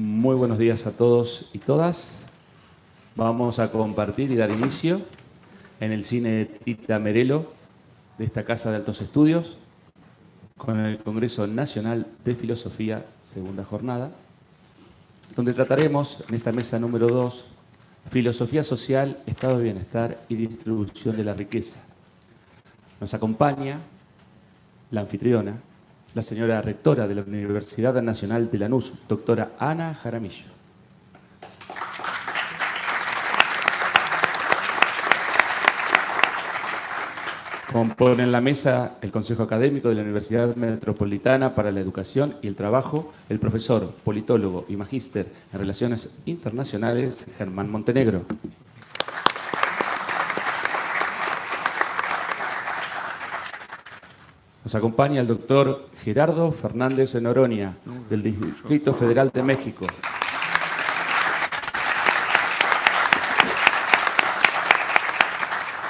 Muy buenos días a todos y todas. Vamos a compartir y dar inicio en el cine Tita Merelo de esta Casa de Altos Estudios con el Congreso Nacional de Filosofía, segunda jornada, donde trataremos en esta mesa número 2 filosofía social, estado de bienestar y distribución de la riqueza. Nos acompaña la anfitriona, la señora rectora de la Universidad Nacional de Lanús, doctora Ana Jaramillo. Componen la mesa el Consejo Académico de la Universidad Metropolitana para la Educación y el Trabajo, el profesor, politólogo y magíster en Relaciones Internacionales, Germán Montenegro. Nos acompaña el doctor Gerardo Fernández Noroña, del Distrito Federal de México.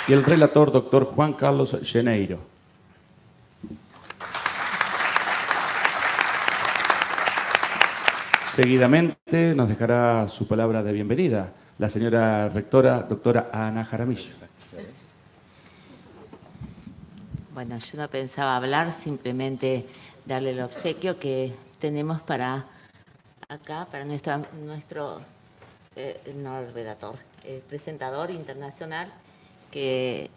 Y el relator, doctor Juan Carlos Geneiro. Seguidamente nos dejará su palabra de bienvenida la señora rectora, doctora Ana Jaramillo. Bueno, yo no pensaba hablar, simplemente darle el obsequio que tenemos para acá, para nuestro no el relator, el presentador internacional, que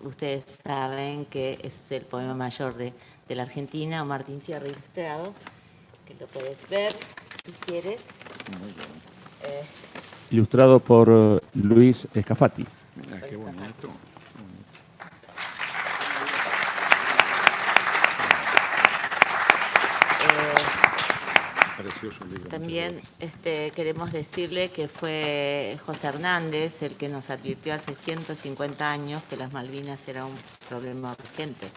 ustedes saben que es el poema mayor de la Argentina, o Martín Fierro ilustrado, que lo puedes ver si quieres. Muy bien. Ilustrado por Luis Escafati. Mira, qué bonito. Precioso libro. También queremos decirle que fue José Hernández el que nos advirtió hace 150 años que las Malvinas era un problema urgente.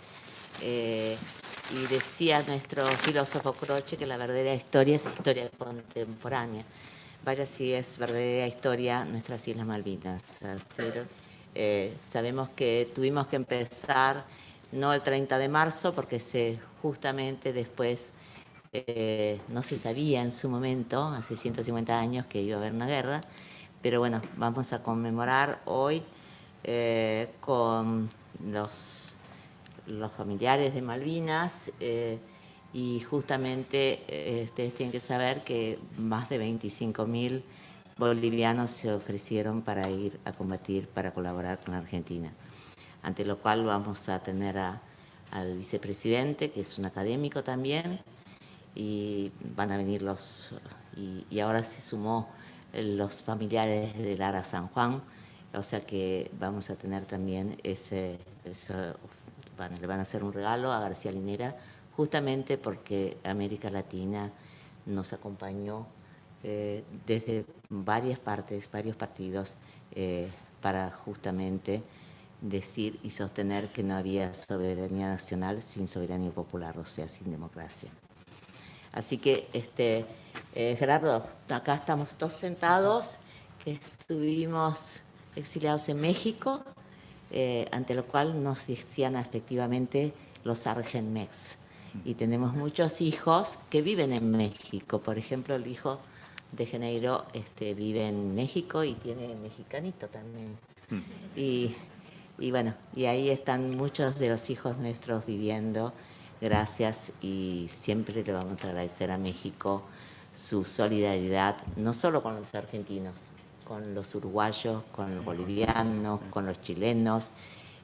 Y decía nuestro filósofo Croce que la verdadera historia es historia contemporánea. Vaya si es verdadera historia nuestras Islas Malvinas. Pero, sabemos que tuvimos que empezar no el 30 de marzo porque justamente después no se sabía en su momento, hace 150 años, que iba a haber una guerra, pero bueno, vamos a conmemorar hoy con los familiares de Malvinas y justamente ustedes tienen que saber que más de 25.000 bolivianos se ofrecieron para ir a combatir, para colaborar con la Argentina. Ante lo cual vamos a tener al vicepresidente, que es un académico también, y van a venir y ahora se sumó los familiares de Lara San Juan, o sea que vamos a tener también le van a hacer un regalo a García Linera, justamente porque América Latina nos acompañó desde varias partes, varios partidos, para justamente decir y sostener que no había soberanía nacional sin soberanía popular, o sea, sin democracia. Así que, Gerardo, acá estamos todos sentados, que estuvimos exiliados en México, ante lo cual nos decían efectivamente los Argenmex. Y tenemos muchos hijos que viven en México. Por ejemplo, el hijo de Geneiro vive en México y tiene mexicanito también. Y bueno, y ahí están muchos de los hijos nuestros viviendo. Gracias, y siempre le vamos a agradecer a México su solidaridad, no solo con los argentinos, con los uruguayos, con los bolivianos, con los chilenos.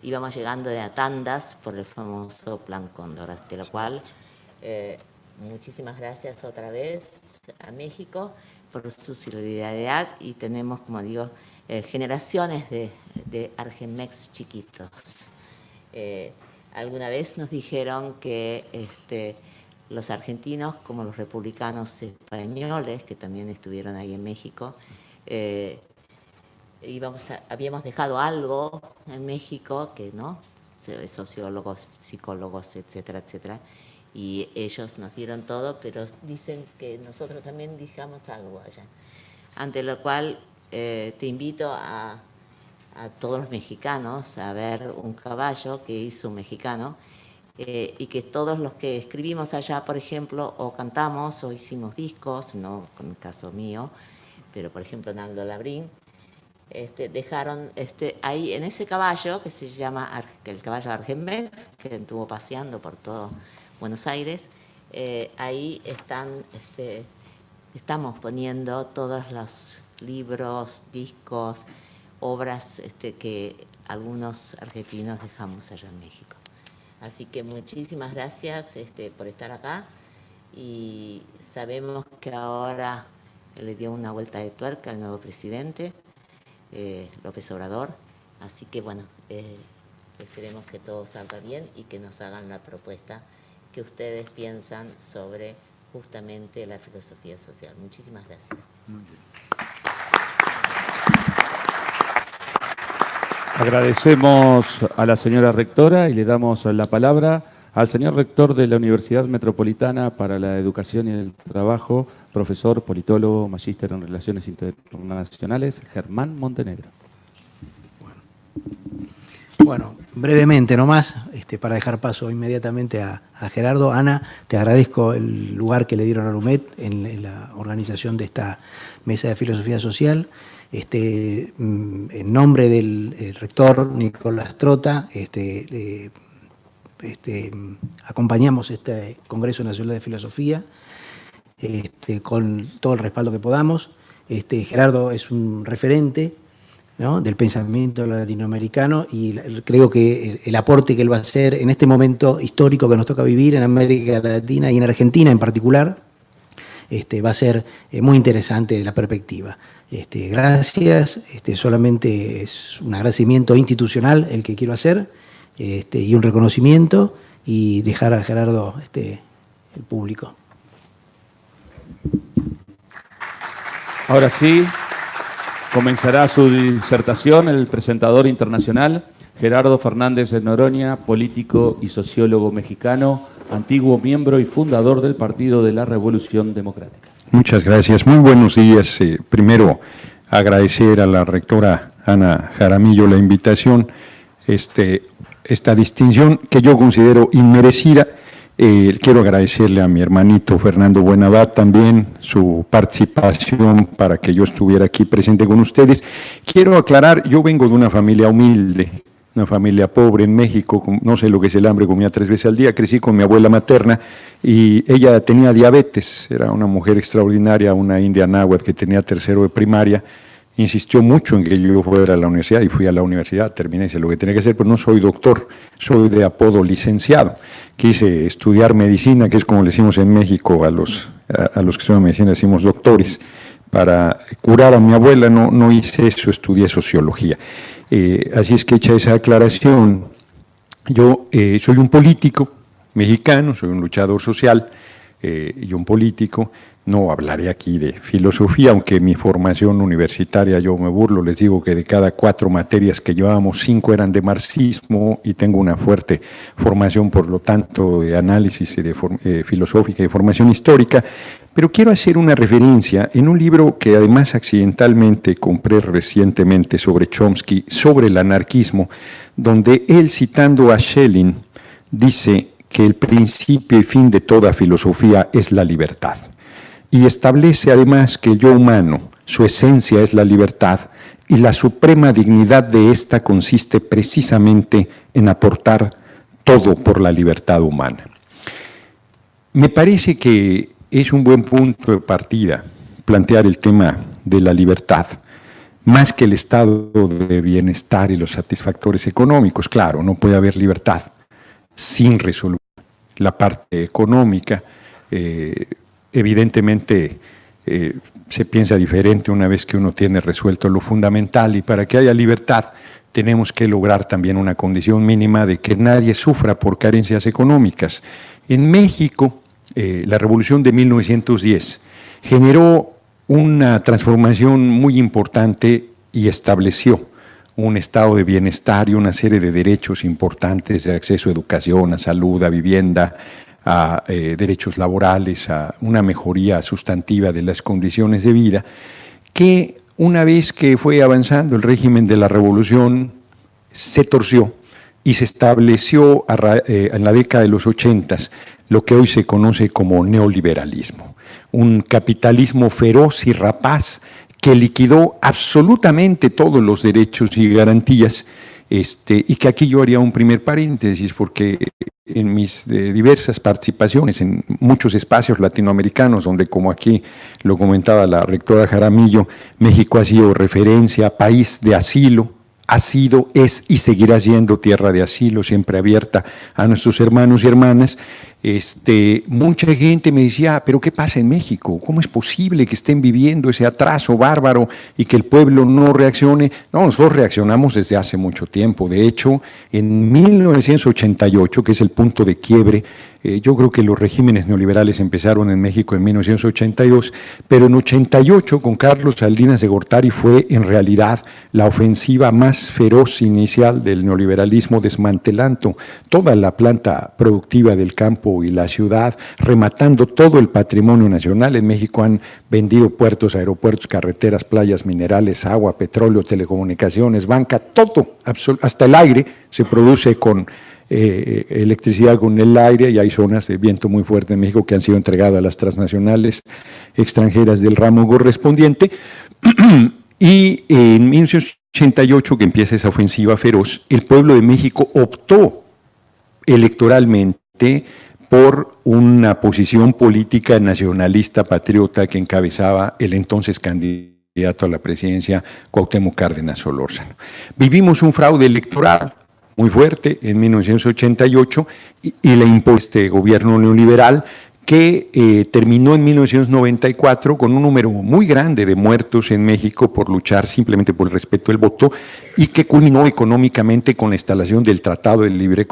Íbamos llegando de a tandas por el famoso Plan Cóndor, de lo cual muchísimas gracias otra vez a México por su solidaridad, y tenemos, como digo, generaciones de Argenmex chiquitos. Alguna vez nos dijeron que los argentinos, como los republicanos españoles, que también estuvieron ahí en México, habíamos dejado algo en México, que no, sociólogos, psicólogos, etcétera, etcétera, y ellos nos dieron todo, pero dicen que nosotros también dejamos algo allá. Ante lo cual te invito a todos los mexicanos a ver un caballo que hizo un mexicano, y que todos los que escribimos allá, por ejemplo, o cantamos o hicimos discos, no con el caso mío, pero por ejemplo Naldo Labrín, dejaron ahí en ese caballo que se llama el caballo Argemex, que estuvo paseando por todo Buenos Aires, ahí estamos poniendo todos los libros, discos, obras que algunos argentinos dejamos allá en México. Así que muchísimas gracias por estar acá, y sabemos que ahora le dio una vuelta de tuerca al nuevo presidente, López Obrador, así que bueno, esperemos que todo salga bien y que nos hagan la propuesta que ustedes piensan sobre justamente la filosofía social. Muchísimas gracias. Muy bien. Agradecemos a la señora rectora y le damos la palabra al señor rector de la Universidad Metropolitana para la Educación y el Trabajo, profesor, politólogo, magíster en Relaciones Internacionales, Germán Montenegro. Bueno, brevemente nomás, para dejar paso inmediatamente a Gerardo. Ana, te agradezco el lugar que le dieron a LUMED en la organización de esta mesa de filosofía social. En nombre del rector Nicolás Trota, acompañamos este Congreso Nacional de Filosofía con todo el respaldo que podamos. Gerardo es un referente, ¿no?, del pensamiento latinoamericano, y creo que el aporte que él va a hacer en este momento histórico que nos toca vivir en América Latina y en Argentina en particular, va a ser muy interesante la perspectiva. Gracias, solamente es un agradecimiento institucional el que quiero hacer, y un reconocimiento, y dejar a Gerardo el público. Ahora sí, comenzará su disertación el presentador internacional, Gerardo Fernández de Noroña, político y sociólogo mexicano, antiguo miembro y fundador del Partido de la Revolución Democrática. Muchas gracias, muy buenos días. Primero, agradecer a la rectora Ana Jaramillo la invitación, esta distinción que yo considero inmerecida. Quiero agradecerle a mi hermanito Fernando Buenabad también su participación para que yo estuviera aquí presente con ustedes. Quiero aclarar, yo vengo de una familia humilde, una familia pobre en México, no sé lo que es el hambre, comía 3 veces al día, crecí con mi abuela materna y ella tenía diabetes, era una mujer extraordinaria, una india náhuatl que tenía 3º de primaria, insistió mucho en que yo fuera a la universidad y fui a la universidad, terminé, hice lo que tenía que hacer, pero no soy doctor, soy de apodo licenciado. Quise estudiar medicina, que es como le decimos en México a los que estudian medicina, decimos doctores, para curar a mi abuela, no hice eso, estudié sociología. Así es que hecha esa aclaración, yo soy un político mexicano, soy un luchador social y un político. No hablaré aquí de filosofía, aunque mi formación universitaria, yo me burlo, les digo que de cada 4 materias que llevábamos, 5 eran de marxismo y tengo una fuerte formación, por lo tanto, de análisis filosófica y formación histórica. Pero quiero hacer una referencia en un libro que además accidentalmente compré recientemente sobre Chomsky, sobre el anarquismo, donde él, citando a Schelling, dice que el principio y fin de toda filosofía es la libertad. Y establece además que el yo humano, su esencia es la libertad, y la suprema dignidad de ésta consiste precisamente en aportar todo por la libertad humana. Me parece que es un buen punto de partida plantear el tema de la libertad, más que el estado de bienestar y los satisfactores económicos. Claro, no puede haber libertad sin resolver la parte económica. Evidentemente se piensa diferente una vez que uno tiene resuelto lo fundamental, y para que haya libertad tenemos que lograr también una condición mínima de que nadie sufra por carencias económicas. En México, la Revolución de 1910 generó una transformación muy importante y estableció un estado de bienestar y una serie de derechos importantes de acceso a educación, a salud, a vivienda, a derechos laborales, a una mejoría sustantiva de las condiciones de vida, que una vez que fue avanzando el régimen de la Revolución se torció y se estableció en la década de los 80 lo que hoy se conoce como neoliberalismo, un capitalismo feroz y rapaz que liquidó absolutamente todos los derechos y garantías, y que aquí yo haría un primer paréntesis, porque en mis diversas participaciones en muchos espacios latinoamericanos, donde, como aquí lo comentaba la rectora Jaramillo, México ha sido referencia, país de asilo, ha sido, es y seguirá siendo tierra de asilo, siempre abierta a nuestros hermanos y hermanas. Mucha gente me decía, pero ¿qué pasa en México? ¿Cómo es posible que estén viviendo ese atraso bárbaro y que el pueblo no reaccione? No, nosotros reaccionamos desde hace mucho tiempo. De hecho, en 1988, que es el punto de quiebre, yo creo que los regímenes neoliberales empezaron en México en 1982, pero en 88 con Carlos Salinas de Gortari fue en realidad la ofensiva más feroz inicial del neoliberalismo, desmantelando toda la planta productiva del campo y la ciudad, rematando todo el patrimonio nacional. En México han vendido puertos, aeropuertos, carreteras, playas, minerales, agua, petróleo, telecomunicaciones, banca, todo, hasta el aire se produce con electricidad con el aire, y hay zonas de viento muy fuerte en México que han sido entregadas a las transnacionales extranjeras del ramo correspondiente. Y en 1988, que empieza esa ofensiva feroz, el pueblo de México optó electoralmente por una posición política nacionalista patriota que encabezaba el entonces candidato a la presidencia, Cuauhtémoc Cárdenas Solórzano. Vivimos un fraude electoral muy fuerte en 1988 y le impuso este gobierno neoliberal que terminó en 1994 con un número muy grande de muertos en México por luchar simplemente por el respeto del voto, y que culminó económicamente con la instalación del Tratado de Libre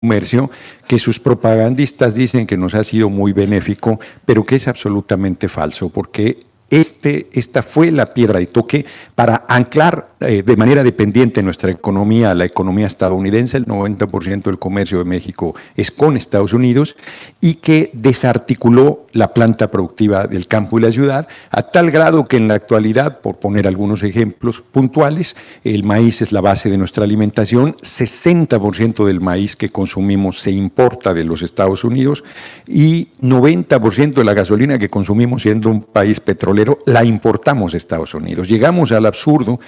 Comercio, que sus propagandistas dicen que nos ha sido muy benéfico, pero que es absolutamente falso, porque esta fue la piedra de toque para anclar de manera dependiente nuestra economía a la economía estadounidense. El 90% del comercio de México es con Estados Unidos, y que desarticuló la planta productiva del campo y la ciudad, a tal grado que en la actualidad, por poner algunos ejemplos puntuales, el maíz es la base de nuestra alimentación. 60% del maíz que consumimos se importa de los Estados Unidos, y 90% de la gasolina que consumimos, siendo un país petrolero, la importamos de Estados Unidos. Llegamos al absurdo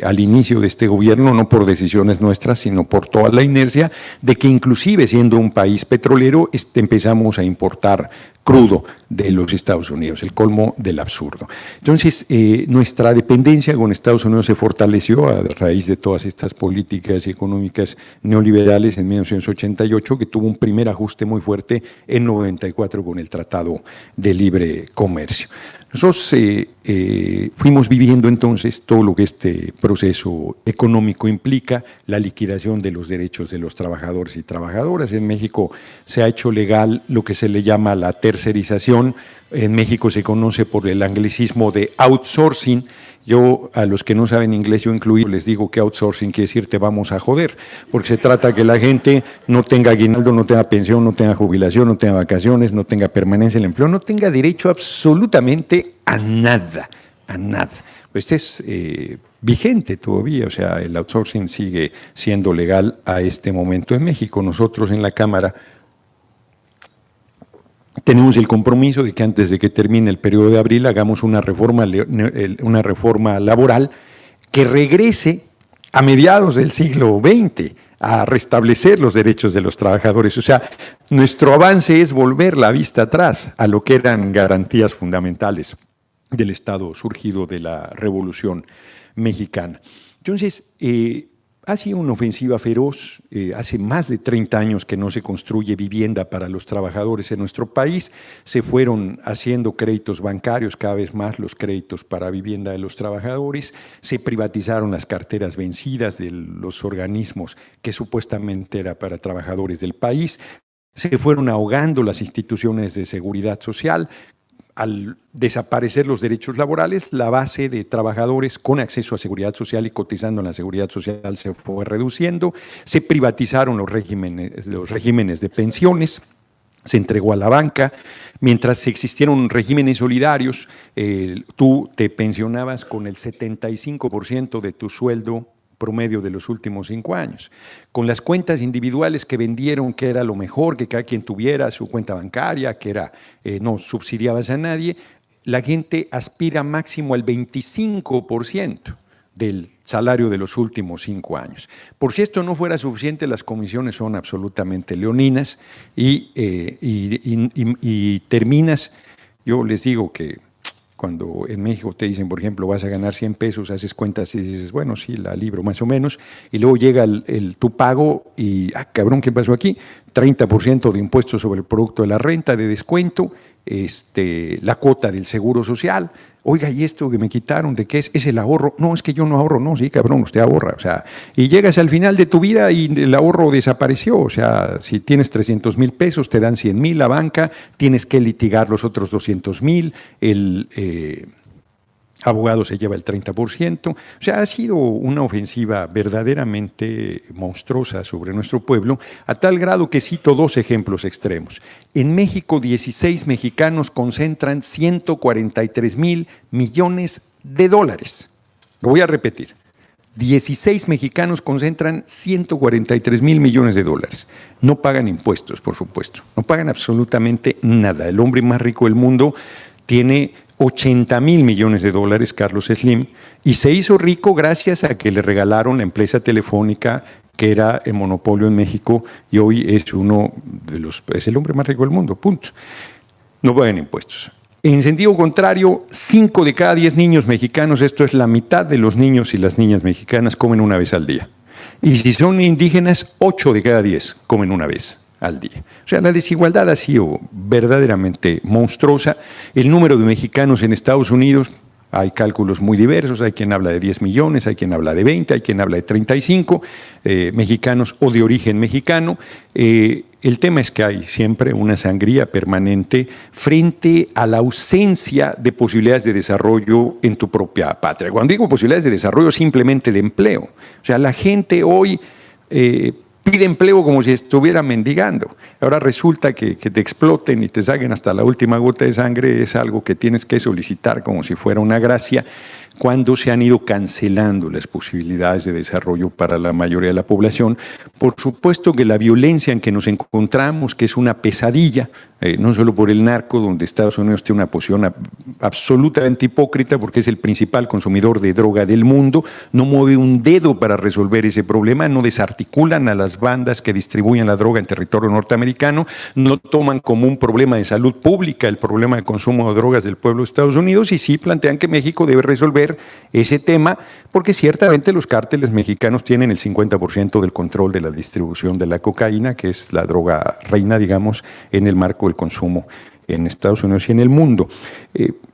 al inicio de este gobierno, no por decisiones nuestras, sino por toda la inercia, de que inclusive siendo un país petrolero, empezamos a importar crudo de los Estados Unidos, el colmo del absurdo. Entonces, nuestra dependencia con Estados Unidos se fortaleció a raíz de todas estas políticas económicas neoliberales en 1988, que tuvo un primer ajuste muy fuerte en 94 con el Tratado de Libre Comercio. Nosotros fuimos viviendo entonces todo lo que este proceso económico implica, la liquidación de los derechos de los trabajadores y trabajadoras. En México se ha hecho legal lo que se le llama la tercerización. En México se conoce por el anglicismo de outsourcing. Yo, a los que no saben inglés, yo incluido, les digo que outsourcing quiere decir te vamos a joder, porque se trata de que la gente no tenga aguinaldo, no tenga pensión, no tenga jubilación, no tenga vacaciones, no tenga permanencia en el empleo, no tenga derecho absolutamente a nada, a nada. Pues es vigente todavía, o sea, el outsourcing sigue siendo legal a este momento en México. Nosotros en la Cámara tenemos el compromiso de que antes de que termine el periodo de abril hagamos una reforma laboral que regrese a mediados del siglo XX a restablecer los derechos de los trabajadores. O sea, nuestro avance es volver la vista atrás a lo que eran garantías fundamentales del Estado surgido de la Revolución Mexicana. Entonces, ha sido una ofensiva feroz. Hace más de 30 años que no se construye vivienda para los trabajadores en nuestro país. Se fueron haciendo créditos bancarios, cada vez más los créditos para vivienda de los trabajadores. Se privatizaron las carteras vencidas de los organismos que supuestamente era para trabajadores del país. Se fueron ahogando las instituciones de seguridad social. Al desaparecer los derechos laborales, la base de trabajadores con acceso a seguridad social y cotizando en la seguridad social se fue reduciendo. Se privatizaron los regímenes de pensiones, se entregó a la banca. Mientras existieron regímenes solidarios, tú te pensionabas con el 75% de tu sueldo promedio de los últimos 5 años. Con las cuentas individuales que vendieron, que era lo mejor, que cada quien tuviera su cuenta bancaria, que era no subsidiabas a nadie, la gente aspira máximo al 25% del salario de los últimos 5 años. Por si esto no fuera suficiente, las comisiones son absolutamente leoninas y terminas, yo les digo que cuando en México te dicen, por ejemplo, vas a ganar 100 pesos, haces cuentas y dices, bueno, sí, la libro más o menos, y luego llega tu pago y, cabrón, ¿qué pasó aquí? 30% de impuestos sobre el producto de la renta, de descuento, la cuota del seguro social. Oiga, ¿y esto que me quitaron de qué es? ¿Es el ahorro? No, es que yo no ahorro. No, sí, cabrón, usted ahorra. O sea, y llegas al final de tu vida y el ahorro desapareció. O sea, si tienes 300,000 pesos, te dan 100,000 la banca, tienes que litigar los otros 200,000, el abogado se lleva el 30%. O sea, ha sido una ofensiva verdaderamente monstruosa sobre nuestro pueblo, a tal grado que cito 2 ejemplos extremos. En México, 16 mexicanos concentran 143,000 millones de dólares. Lo voy a repetir. 16 mexicanos concentran 143,000 millones de dólares. No pagan impuestos, por supuesto. No pagan absolutamente nada. El hombre más rico del mundo tiene 80,000 millones de dólares, Carlos Slim, y se hizo rico gracias a que le regalaron la empresa telefónica, que era el monopolio en México, y hoy es es el hombre más rico del mundo, punto. No pagan impuestos. En sentido contrario, 5 de cada 10 niños mexicanos, esto es la mitad de los niños y las niñas mexicanas, comen una vez al día. Y si son indígenas, 8 de cada 10 comen una vez al día. O sea, la desigualdad ha sido verdaderamente monstruosa. El número de mexicanos en Estados Unidos, hay cálculos muy diversos, hay quien habla de 10 millones, hay quien habla de 20, hay quien habla de 35 mexicanos o de origen mexicano. El tema es que hay siempre una sangría permanente frente a la ausencia de posibilidades de desarrollo en tu propia patria. Cuando digo posibilidades de desarrollo, simplemente de empleo. O sea, la gente hoy pide empleo como si estuviera mendigando. Ahora resulta que te exploten y te saquen hasta la última gota de sangre es algo que tienes que solicitar como si fuera una gracia, cuando se han ido cancelando las posibilidades de desarrollo para la mayoría de la población. Por supuesto que la violencia en que nos encontramos, que es una pesadilla, no solo por el narco, donde Estados Unidos tiene una posición absolutamente hipócrita porque es el principal consumidor de droga del mundo, no mueve un dedo para resolver ese problema, no desarticulan a las bandas que distribuyen la droga en territorio norteamericano, no toman como un problema de salud pública el problema de consumo de drogas del pueblo de Estados Unidos, y sí plantean que México debe resolver ese tema, porque ciertamente los cárteles mexicanos tienen el 50% del control de la distribución de la cocaína, que es la droga reina, digamos, en el marco del consumo en Estados Unidos y en el mundo.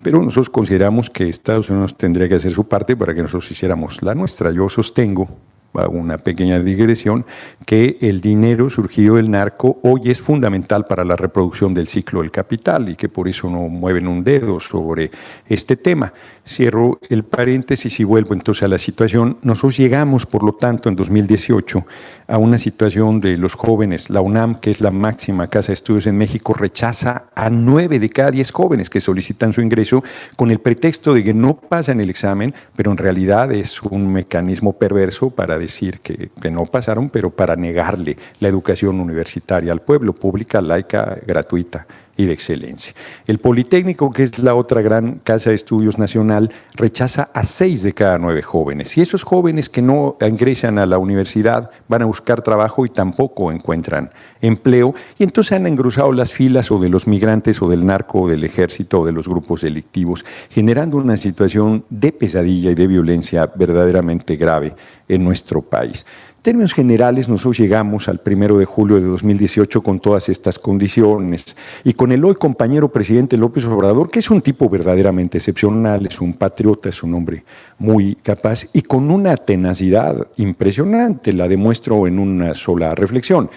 Pero nosotros consideramos que Estados Unidos tendría que hacer su parte para que nosotros hiciéramos la nuestra. Yo sostengo, hago una pequeña digresión, que el dinero surgido del narco hoy es fundamental para la reproducción del ciclo del capital y que por eso no mueven un dedo sobre este tema. Cierro el paréntesis y vuelvo entonces a la situación. Nosotros llegamos, por lo tanto, en 2018 a una situación de los jóvenes. La UNAM, que es la máxima casa de estudios en México, rechaza a 9 de cada 10 jóvenes que solicitan su ingreso con el pretexto de que no pasan el examen, pero en realidad es un mecanismo perverso para decir que no pasaron, pero para negarle la educación universitaria al pueblo, pública, laica, gratuita y de excelencia. El Politécnico, que es la otra gran casa de estudios nacional, rechaza a 6 de cada 9 jóvenes. Y esos jóvenes que no ingresan a la universidad van a buscar trabajo y tampoco encuentran empleo. Y entonces han engrosado las filas o de los migrantes o del narco o del ejército o de los grupos delictivos, generando una situación de pesadilla y de violencia verdaderamente grave en nuestro país. En términos generales, nosotros llegamos al 1 de julio de 2018 con todas estas condiciones y con el hoy compañero presidente López Obrador, que es un tipo verdaderamente excepcional, es un patriota, es un hombre muy capaz y con una tenacidad impresionante, la demuestro en una sola reflexión.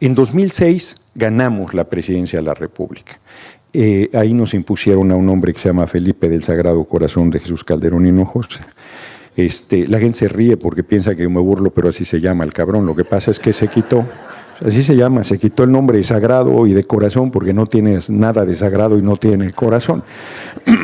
En 2006 ganamos la presidencia de la República. Ahí nos impusieron a un hombre que se llama Felipe del Sagrado Corazón de Jesús Calderón Hinojosa. La gente se ríe porque piensa que yo me burlo, pero así se llama el cabrón. Lo que pasa es que se quitó el nombre de sagrado y de corazón porque no tiene nada de sagrado y no tiene corazón.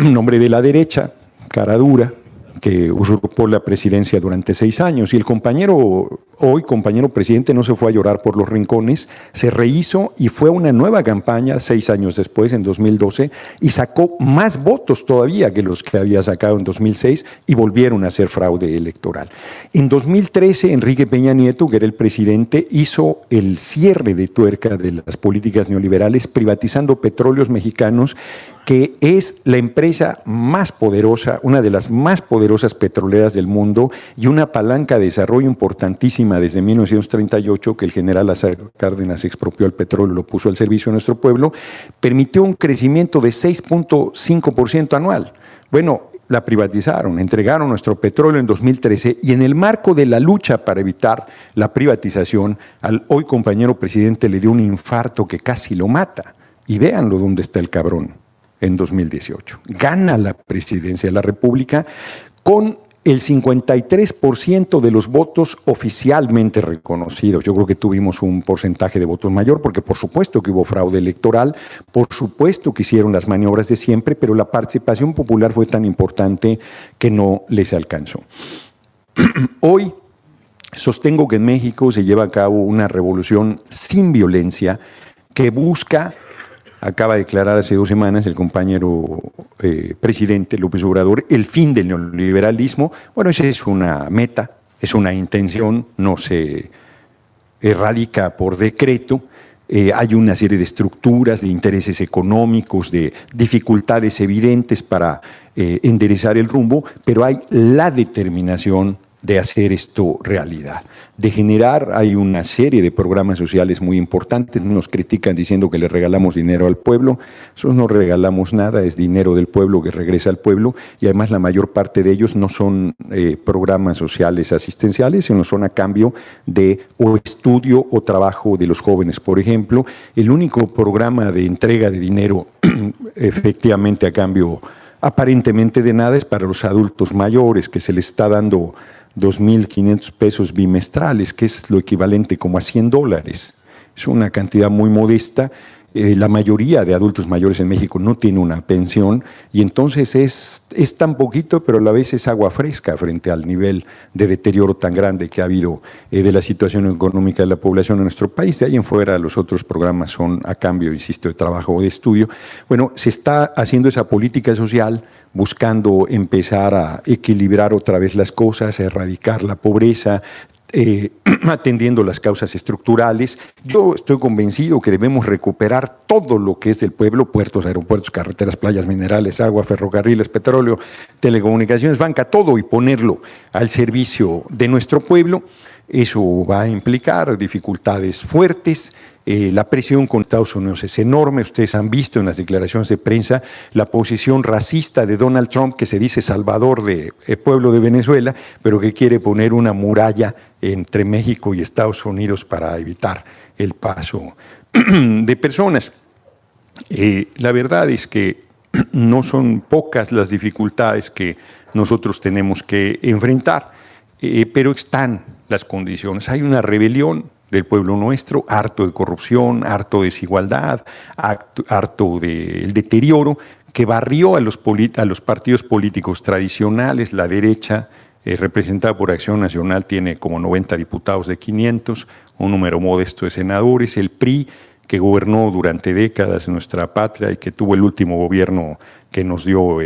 Nombre de la derecha, cara dura, que usurpó la presidencia durante 6 años. Y el compañero, hoy compañero presidente, no se fue a llorar por los rincones, se rehizo y fue a una nueva campaña 6 años después, en 2012, y sacó más votos todavía que los que había sacado en 2006 y volvieron a hacer fraude electoral. En 2013, Enrique Peña Nieto, que era el presidente, hizo el cierre de tuerca de las políticas neoliberales, privatizando Petróleos Mexicanos, que es la empresa más poderosa, una de las más poderosas petroleras del mundo y una palanca de desarrollo importantísima desde 1938, que el general Lázaro Cárdenas expropió el petróleo y lo puso al servicio de nuestro pueblo, permitió un crecimiento de 6.5% anual. Bueno, la privatizaron, entregaron nuestro petróleo en 2013 y en el marco de la lucha para evitar la privatización, al hoy compañero presidente le dio un infarto que casi lo mata. Y véanlo dónde está el cabrón. En 2018. Gana la presidencia de la República con el 53% de los votos oficialmente reconocidos. Yo creo que tuvimos un porcentaje de votos mayor porque por supuesto que hubo fraude electoral, por supuesto que hicieron las maniobras de siempre, pero la participación popular fue tan importante que no les alcanzó. Hoy sostengo que en México se lleva a cabo una revolución sin violencia que busca. Acaba de declarar hace 2 semanas el compañero presidente López Obrador el fin del neoliberalismo. Bueno, esa es una meta, es una intención, no se erradica por decreto. Hay una serie de estructuras, de intereses económicos, de dificultades evidentes para enderezar el rumbo, pero hay la determinación de hacer esto realidad, de generar. Hay una serie de programas sociales muy importantes. Nos critican diciendo que le regalamos dinero al pueblo. Nosotros no regalamos nada, es dinero del pueblo que regresa al pueblo, y además la mayor parte de ellos no son programas sociales asistenciales, sino son a cambio de o estudio o trabajo de los jóvenes. Por ejemplo, el único programa de entrega de dinero efectivamente a cambio aparentemente de nada es para los adultos mayores, que se les está dando 2.500 pesos bimestrales, que es lo equivalente como a $100. Es una cantidad muy modesta. La mayoría de adultos mayores en México no tiene una pensión y entonces es tan poquito, pero a la vez es agua fresca frente al nivel de deterioro tan grande que ha habido de la situación económica de la población en nuestro país. De ahí en fuera los otros programas son a cambio, insisto, de trabajo o de estudio. Bueno, se está haciendo esa política social buscando empezar a equilibrar otra vez las cosas, a erradicar la pobreza, atendiendo las causas estructurales. Yo estoy convencido que debemos recuperar todo lo que es del pueblo: puertos, aeropuertos, carreteras, playas, minerales, agua, ferrocarriles, petróleo, telecomunicaciones, banca, todo, y ponerlo al servicio de nuestro pueblo. Eso va a implicar dificultades fuertes. La presión con Estados Unidos es enorme. Ustedes han visto en las declaraciones de prensa la posición racista de Donald Trump, que se dice salvador del pueblo de Venezuela, pero que quiere poner una muralla entre México y Estados Unidos para evitar el paso de personas. La verdad es que no son pocas las dificultades que nosotros tenemos que enfrentar, pero están las condiciones. Hay una rebelión del pueblo nuestro, harto de corrupción, harto de desigualdad, harto del deterioro, que barrió a los partidos políticos tradicionales. La derecha, representada por Acción Nacional, tiene como 90 diputados de 500, un número modesto de senadores. El PRI, que gobernó durante décadas en nuestra patria y que tuvo el último gobierno que nos dio,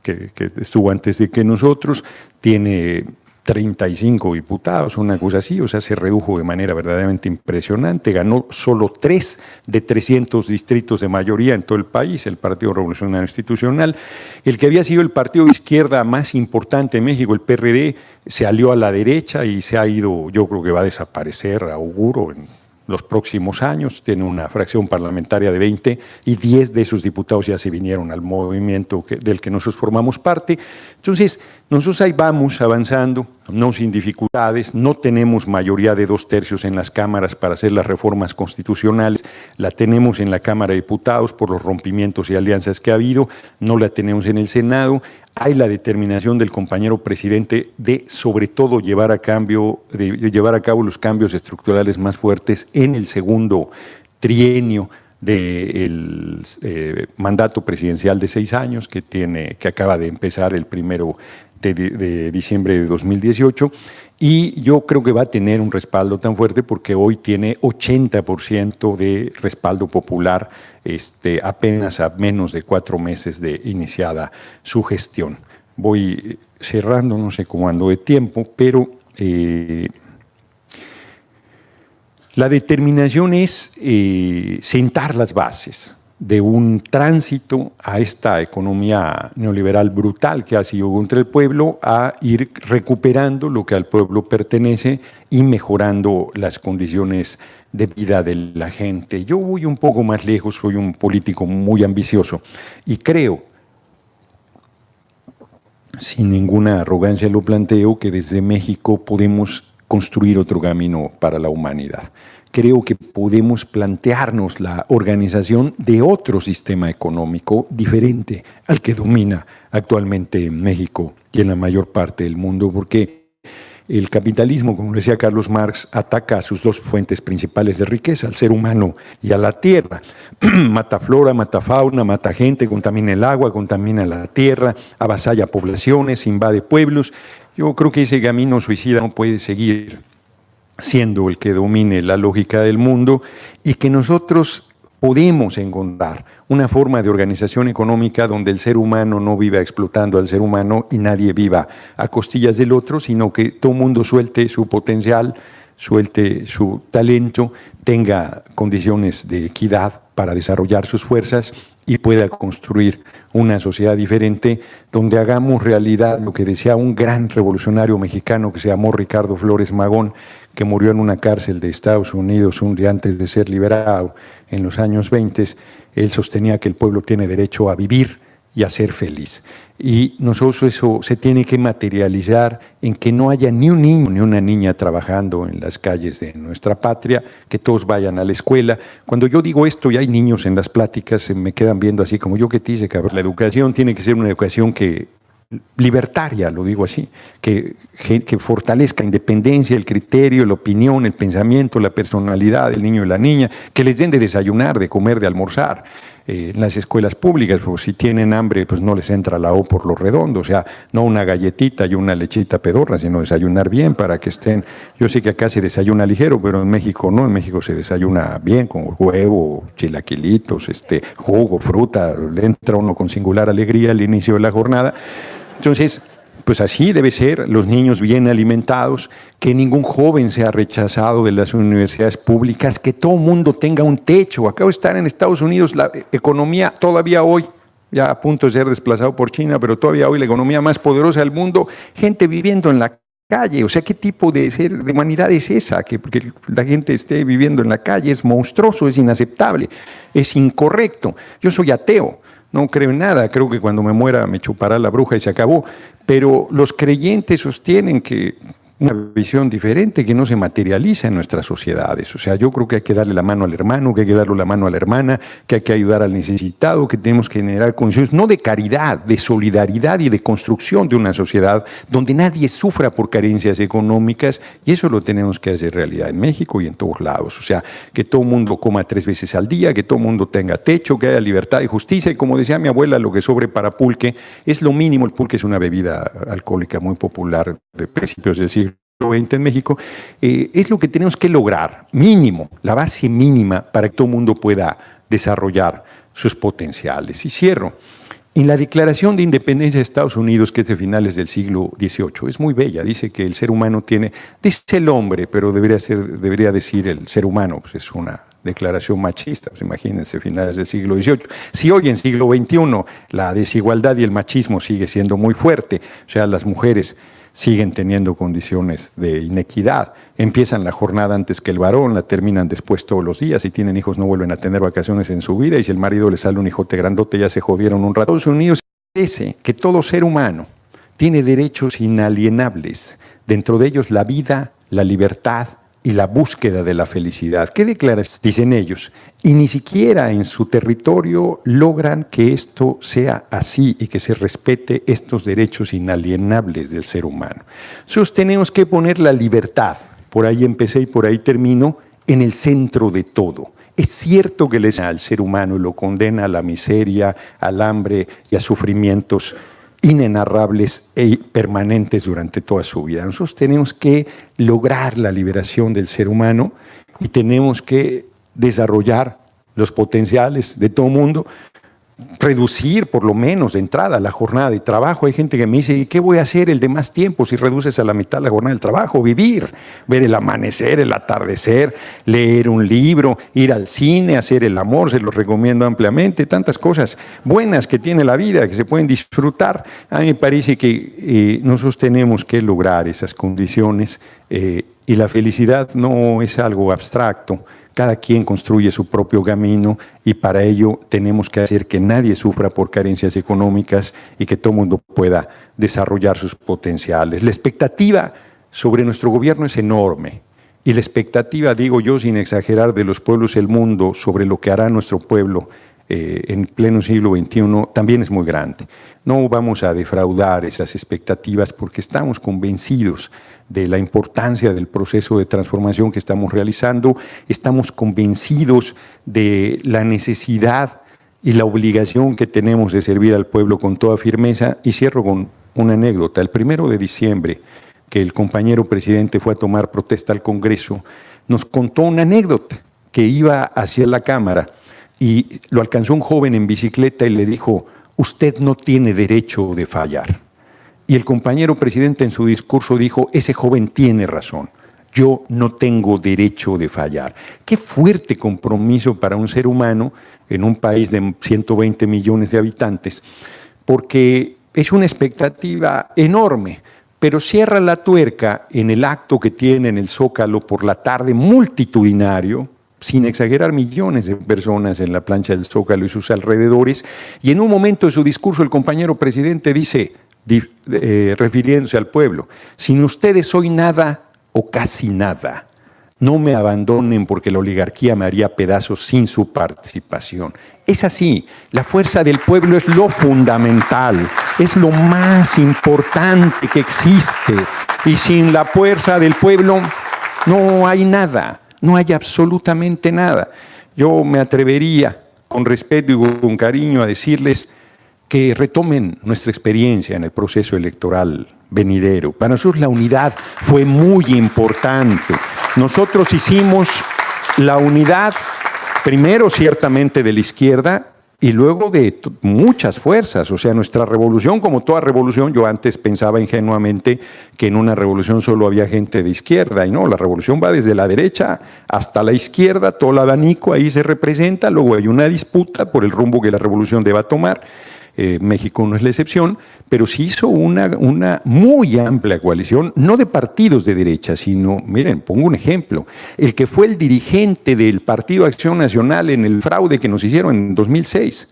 que estuvo antes de que nosotros, tiene 35 diputados, una cosa así. O sea, se redujo de manera verdaderamente impresionante. Ganó solo 3 de 300 distritos de mayoría en todo el país, el Partido Revolucionario Institucional. El que había sido el partido de izquierda más importante en México, el PRD, se alió a la derecha y se ha ido. Yo creo que va a desaparecer, auguro, en los próximos años. Tiene una fracción parlamentaria de 20 y 10 de esos diputados ya se vinieron al movimiento del que nosotros formamos parte. Entonces, nosotros ahí vamos avanzando, no sin dificultades. No tenemos mayoría de 2/3 en las cámaras para hacer las reformas constitucionales. La tenemos en la Cámara de Diputados por los rompimientos y alianzas que ha habido. No la tenemos en el Senado. Hay la determinación del compañero presidente de, sobre todo, llevar a cabo los cambios estructurales más fuertes en el segundo trienio del mandato presidencial de 6 años que acaba de empezar el 1 de diciembre de 2018, y yo creo que va a tener un respaldo tan fuerte porque hoy tiene 80% de respaldo popular, apenas a menos de 4 meses de iniciada su gestión. Voy cerrando, no sé cómo ando de tiempo, pero la determinación es sentar las bases de un tránsito a esta economía neoliberal brutal que ha sido contra el pueblo, a ir recuperando lo que al pueblo pertenece y mejorando las condiciones de vida de la gente. Yo voy un poco más lejos, soy un político muy ambicioso y creo, sin ninguna arrogancia lo planteo, que desde México podemos construir otro camino para la humanidad. Creo que podemos plantearnos la organización de otro sistema económico diferente al que domina actualmente en México y en la mayor parte del mundo, porque el capitalismo, como decía Carlos Marx, ataca a sus dos fuentes principales de riqueza, al ser humano y a la tierra. Mata flora, mata fauna, mata gente, contamina el agua, contamina la tierra, avasalla poblaciones, invade pueblos. Yo creo que ese camino suicida no puede seguir siendo el que domine la lógica del mundo, y que nosotros podemos encontrar una forma de organización económica donde el ser humano no viva explotando al ser humano y nadie viva a costillas del otro, sino que todo mundo suelte su potencial, suelte su talento, tenga condiciones de equidad para desarrollar sus fuerzas y pueda construir una sociedad diferente donde hagamos realidad lo que decía un gran revolucionario mexicano que se llamó Ricardo Flores Magón, que murió en una cárcel de Estados Unidos un día antes de ser liberado en los años 20. Él sostenía que el pueblo tiene derecho a vivir y a ser feliz. Y nosotros eso se tiene que materializar en que no haya ni un niño ni una niña trabajando en las calles de nuestra patria, que todos vayan a la escuela. Cuando yo digo esto y hay niños en las pláticas, se me quedan viendo así como yo que te dice, cabrón. La educación tiene que ser una educación libertaria, lo digo así, que fortalezca la independencia, el criterio, la opinión, el pensamiento, la personalidad del niño y la niña, que les den de desayunar, de comer, de almorzar. En las escuelas públicas, pues si tienen hambre, pues no les entra la O por lo redondo, o sea, no una galletita y una lechita pedorra, sino desayunar bien para que estén. Yo sé que acá se desayuna ligero, pero en México no, en México se desayuna bien, con huevo, chilaquilitos, jugo, fruta, le entra uno con singular alegría al inicio de la jornada. Entonces, pues así debe ser, los niños bien alimentados, que ningún joven sea rechazado de las universidades públicas, que todo mundo tenga un techo. Acabo de estar en Estados Unidos, la economía todavía hoy, ya a punto de ser desplazado por China, pero todavía hoy la economía más poderosa del mundo, gente viviendo en la calle. O sea, ¿qué tipo de humanidad es esa? Que porque la gente esté viviendo en la calle es monstruoso, es inaceptable, es incorrecto. Yo soy ateo. No creo en nada, creo que cuando me muera me chupará la bruja y se acabó. Pero los creyentes sostienen que una visión diferente que no se materializa en nuestras sociedades. O sea, yo creo que hay que darle la mano al hermano, que hay que darle la mano a la hermana, que hay que ayudar al necesitado, que tenemos que generar condiciones, no de caridad, de solidaridad y de construcción de una sociedad donde nadie sufra por carencias económicas, y eso lo tenemos que hacer realidad en México y en todos lados. O sea, que todo mundo coma 3 veces al día, que todo mundo tenga techo, que haya libertad y justicia, y como decía mi abuela, lo que sobre para pulque es lo mínimo. El pulque es una bebida alcohólica muy popular de principios del siglo XX en México, es lo que tenemos que lograr, mínimo, la base mínima para que todo el mundo pueda desarrollar sus potenciales. Y cierro. En la Declaración de Independencia de Estados Unidos, que es de finales del siglo XVIII, es muy bella, dice que el ser humano tiene, dice el hombre, pero debería decir el ser humano, pues es una declaración machista, pues imagínense, finales del siglo XVIII. Si hoy en siglo XXI la desigualdad y el machismo sigue siendo muy fuerte, o sea, las mujeres siguen teniendo condiciones de inequidad, empiezan la jornada antes que el varón, la terminan después todos los días, si tienen hijos no vuelven a tener vacaciones en su vida, y si el marido les sale un hijote grandote ya se jodieron un rato. Estados Unidos dice que todo ser humano tiene derechos inalienables, dentro de ellos la vida, la libertad y la búsqueda de la felicidad. ¿Qué declaran? Dicen ellos, y ni siquiera en su territorio logran que esto sea así y que se respete estos derechos inalienables del ser humano. Entonces tenemos que poner la libertad, por ahí empecé y por ahí termino, en el centro de todo. Es cierto que le da al ser humano y lo condena a la miseria, al hambre y a sufrimientos inenarrables e permanentes durante toda su vida. Nosotros tenemos que lograr la liberación del ser humano y tenemos que desarrollar los potenciales de todo mundo, reducir por lo menos de entrada la jornada de trabajo. Hay gente que me dice, ¿y qué voy a hacer el de más tiempo si reduces a la mitad la jornada del trabajo? Vivir, ver el amanecer, el atardecer, leer un libro, ir al cine, hacer el amor, se lo recomiendo ampliamente, tantas cosas buenas que tiene la vida, que se pueden disfrutar. A mí me parece que nosotros tenemos que lograr esas condiciones y la felicidad no es algo abstracto. Cada quien construye su propio camino y para ello tenemos que hacer que nadie sufra por carencias económicas y que todo el mundo pueda desarrollar sus potenciales. La expectativa sobre nuestro gobierno es enorme y la expectativa, digo yo sin exagerar, de los pueblos del mundo sobre lo que hará nuestro pueblo en pleno siglo XXI también es muy grande. No vamos a defraudar esas expectativas porque estamos convencidos de la importancia del proceso de transformación que estamos realizando, estamos convencidos de la necesidad y la obligación que tenemos de servir al pueblo con toda firmeza. Y cierro con una anécdota. El 1 de diciembre, que el compañero presidente fue a tomar protesta al Congreso, nos contó una anécdota que iba hacia la Cámara y lo alcanzó un joven en bicicleta y le dijo, usted no tiene derecho de fallar. Y el compañero presidente en su discurso dijo, ese joven tiene razón, yo no tengo derecho de fallar. Qué fuerte compromiso para un ser humano en un país de 120 millones de habitantes, porque es una expectativa enorme, pero cierra la tuerca en el acto que tiene en el Zócalo por la tarde multitudinario, sin exagerar, millones de personas en la plancha del Zócalo y sus alrededores, y en un momento de su discurso el compañero presidente dice, refiriéndose al pueblo, sin ustedes soy nada o casi nada, no me abandonen porque la oligarquía me haría pedazos sin su participación. Es así, la fuerza del pueblo es lo fundamental, es lo más importante que existe, y sin la fuerza del pueblo no hay nada. No hay absolutamente nada. Yo me atrevería, con respeto y con cariño, a decirles que retomen nuestra experiencia en el proceso electoral venidero. Para nosotros la unidad fue muy importante. Nosotros hicimos la unidad, primero ciertamente de la izquierda, y luego de muchas fuerzas. O sea, nuestra revolución, como toda revolución, yo antes pensaba ingenuamente que en una revolución solo había gente de izquierda, y no, la revolución va desde la derecha hasta la izquierda, todo el abanico ahí se representa, luego hay una disputa por el rumbo que la revolución deba tomar. México no es la excepción, pero sí hizo una muy amplia coalición, no de partidos de derecha, sino, miren, pongo un ejemplo, el que fue el dirigente del Partido Acción Nacional en el fraude que nos hicieron en 2006,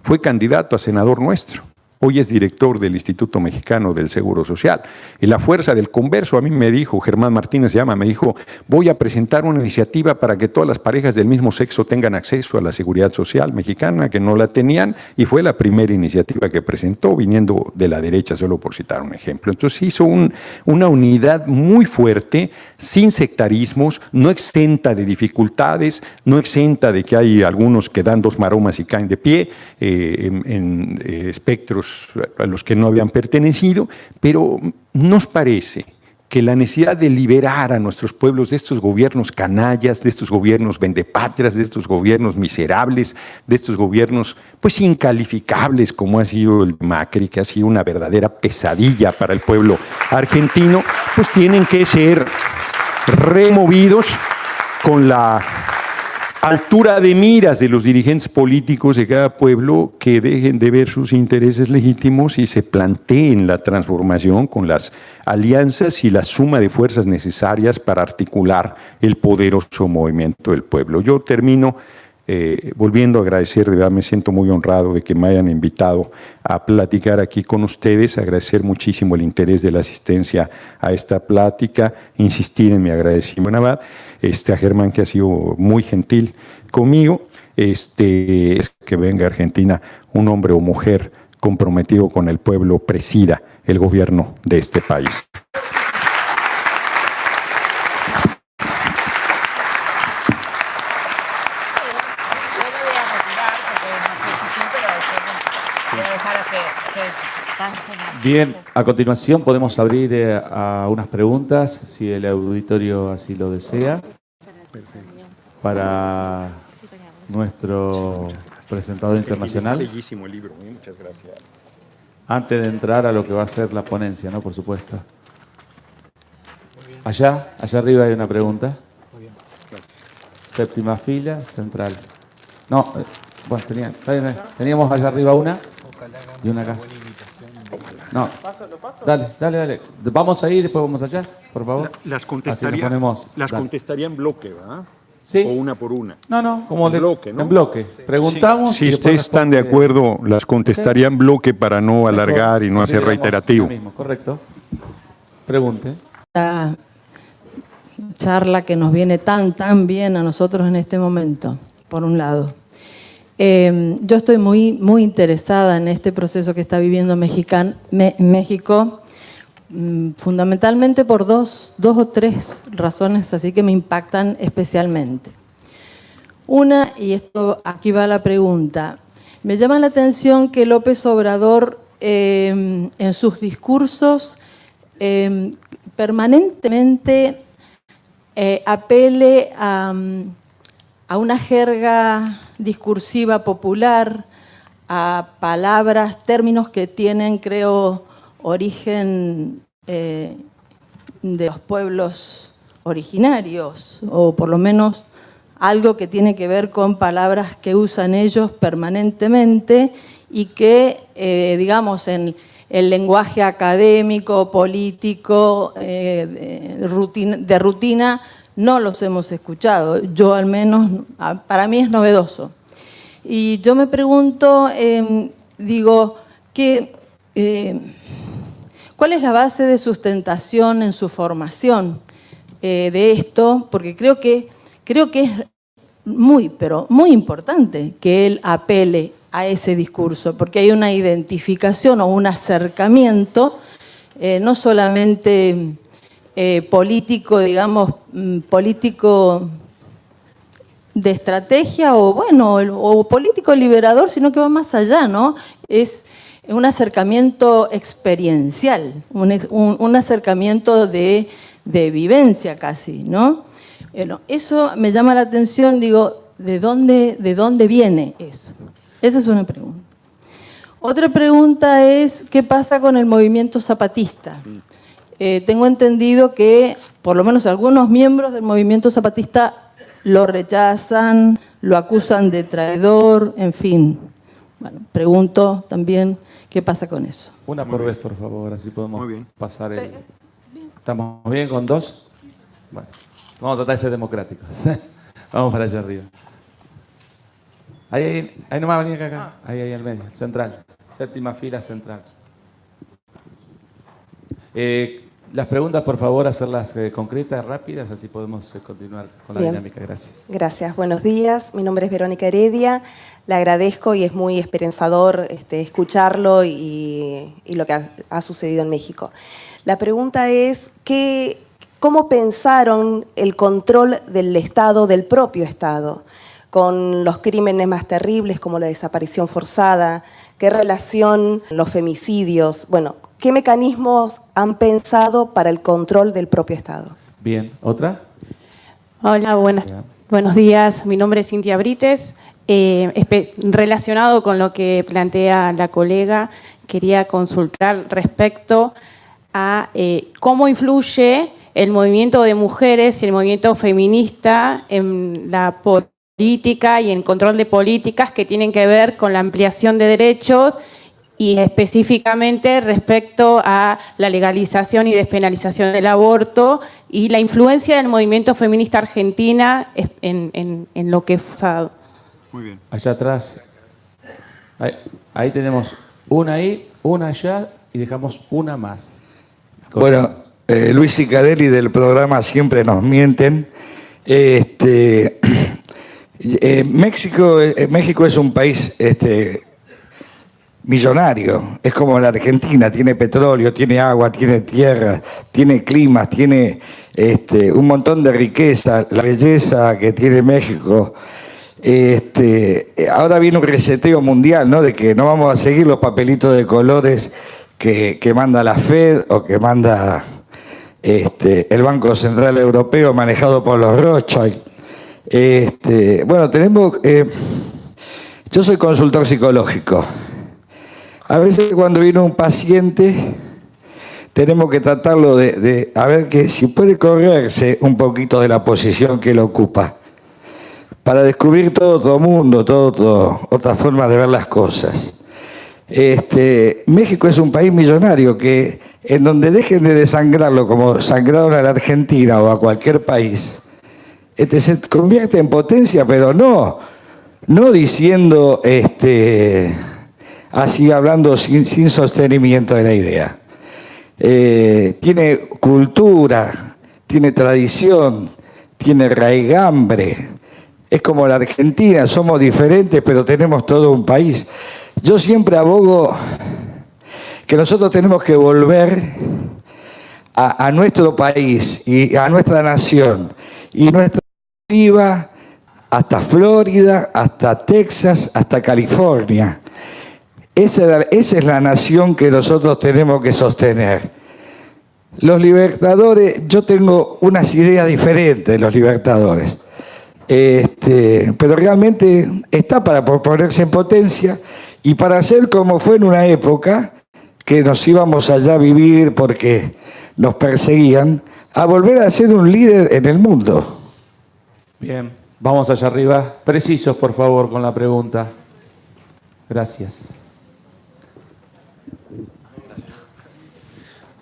fue candidato a senador nuestro. Hoy es director del Instituto Mexicano del Seguro Social. Y la fuerza del converso, a mí me dijo, Germán Martínez se llama, me dijo, voy a presentar una iniciativa para que todas las parejas del mismo sexo tengan acceso a la seguridad social mexicana, que no la tenían, y fue la primera iniciativa que presentó, viniendo de la derecha, solo por citar un ejemplo. Entonces hizo una unidad muy fuerte, sin sectarismos, no exenta de dificultades, no exenta de que hay algunos que dan dos maromas y caen de pie, en espectros a los que no habían pertenecido, pero nos parece que la necesidad de liberar a nuestros pueblos de estos gobiernos canallas, de estos gobiernos vendepatrias, de estos gobiernos miserables, de estos gobiernos pues incalificables como ha sido el Macri, que ha sido una verdadera pesadilla para el pueblo argentino, pues tienen que ser removidos con la altura de miras de los dirigentes políticos de cada pueblo, que dejen de ver sus intereses legítimos y se planteen la transformación con las alianzas y la suma de fuerzas necesarias para articular el poderoso movimiento del pueblo. Yo termino volviendo a agradecer, de verdad me siento muy honrado de que me hayan invitado a platicar aquí con ustedes, agradecer muchísimo el interés de la asistencia a esta plática, insistir en mi agradecimiento a Germán, que ha sido muy gentil conmigo, es que venga a Argentina un hombre o mujer comprometido con el pueblo, presida el gobierno de este país. Bien, a continuación podemos abrir a unas preguntas, si el auditorio así lo desea, para nuestro presentador internacional. Bellísimo el libro, muchas gracias. Antes de entrar a lo que va a ser la ponencia, ¿no? Por supuesto. Allá arriba hay una pregunta. Séptima fila, central. No, bueno, teníamos allá arriba una y una acá. No, dale. Vamos a ir, después vamos allá, por favor. Las contestaría en bloque, ¿verdad? Sí. O una por una. No, como en bloque, ¿no? En bloque. Preguntamos. Si ustedes están de acuerdo, las contestaría en bloque para no alargar y no hacer reiterativo. Mismo, correcto. Pregunte. La charla que nos viene tan bien a nosotros en este momento, por un lado. Yo estoy muy interesada en este proceso que está viviendo México, fundamentalmente por dos o tres razones así que me impactan especialmente. Una, y esto aquí va la pregunta, me llama la atención que López Obrador en sus discursos permanentemente apele a una jerga discursiva popular, a palabras, términos que tienen, creo, origen de los pueblos originarios, o por lo menos algo que tiene que ver con palabras que usan ellos permanentemente y que, digamos, en el lenguaje académico, político, de rutina, no los hemos escuchado. Yo al menos, para mí es novedoso. Y yo me pregunto, ¿cuál es la base de sustentación en su formación de esto? Porque creo que es pero muy importante que él apele a ese discurso, porque hay una identificación o un acercamiento, no solamente político, digamos, político de estrategia o político liberador, sino que va más allá, ¿no? Es un acercamiento experiencial, un acercamiento de vivencia casi, ¿no? Bueno, eso me llama la atención, digo, ¿de dónde viene eso? Esa es una pregunta. Otra pregunta es, ¿qué pasa con el movimiento zapatista? Tengo entendido que, por lo menos algunos miembros del movimiento zapatista lo rechazan, lo acusan de traidor, en fin. Bueno, pregunto también, ¿qué pasa con eso? Una por vez, por favor, así podemos pasar el... ¿Estamos bien con dos? Bueno, vamos a tratar de ser democráticos. Vamos para allá arriba. Ahí nomás, venía acá. Ahí al medio, central. Séptima fila, central. Las preguntas, por favor, hacerlas concretas, rápidas, así podemos continuar con la dinámica. Gracias. Gracias. Buenos días. Mi nombre es Verónica Heredia. Le agradezco y es muy esperanzador escucharlo y lo que ha sucedido en México. La pregunta es, ¿cómo pensaron el control del Estado, del propio Estado, con los crímenes más terribles como la desaparición forzada? ¿Qué relación los femicidios? Bueno, ¿qué mecanismos han pensado para el control del propio Estado? Bien, ¿otra? Hola, buenos días. Mi nombre es Cintia Brites. Relacionado con lo que plantea la colega, quería consultar respecto a cómo influye el movimiento de mujeres y el movimiento feminista en la política y en control de políticas que tienen que ver con la ampliación de derechos y específicamente respecto a la legalización y despenalización del aborto y la influencia del movimiento feminista argentina en lo que es pasado. Muy bien. Allá atrás. Ahí tenemos una ahí, una allá y dejamos una más. Bueno, Luis Sicarelli del programa Siempre nos mienten. México es un país millonario, es como la Argentina, tiene petróleo, tiene agua, tiene tierra, tiene climas, tiene un montón de riqueza, la belleza que tiene México. Ahora viene un reseteo mundial, ¿no? De que no vamos a seguir los papelitos de colores que manda la Fed o que manda el Banco Central Europeo manejado por los Rothschild. Bueno, tenemos... yo soy consultor psicológico. A veces cuando viene un paciente tenemos que tratarlo de a ver que si puede correrse un poquito de la posición que él ocupa para descubrir todo otro mundo, otra forma de ver las cosas. México es un país millonario que en donde dejen de desangrarlo como sangraron a la Argentina o a cualquier país, se convierte en potencia, pero no diciendo así, hablando sin sostenimiento de la idea. Tiene cultura, tiene tradición, tiene raigambre. Es como la Argentina, somos diferentes, pero tenemos todo un país. Yo siempre abogo que nosotros tenemos que volver a nuestro país y a nuestra nación. Y nuestra arriba hasta Florida, hasta Texas, hasta California. Esa es la nación que nosotros tenemos que sostener. Los libertadores, yo tengo unas ideas diferentes de los libertadores. Pero realmente está para ponerse en potencia y para hacer como fue en una época que nos íbamos allá a vivir porque nos perseguían, a volver a ser un líder en el mundo. Bien, vamos allá arriba. Precisos, por favor, con la pregunta. Gracias.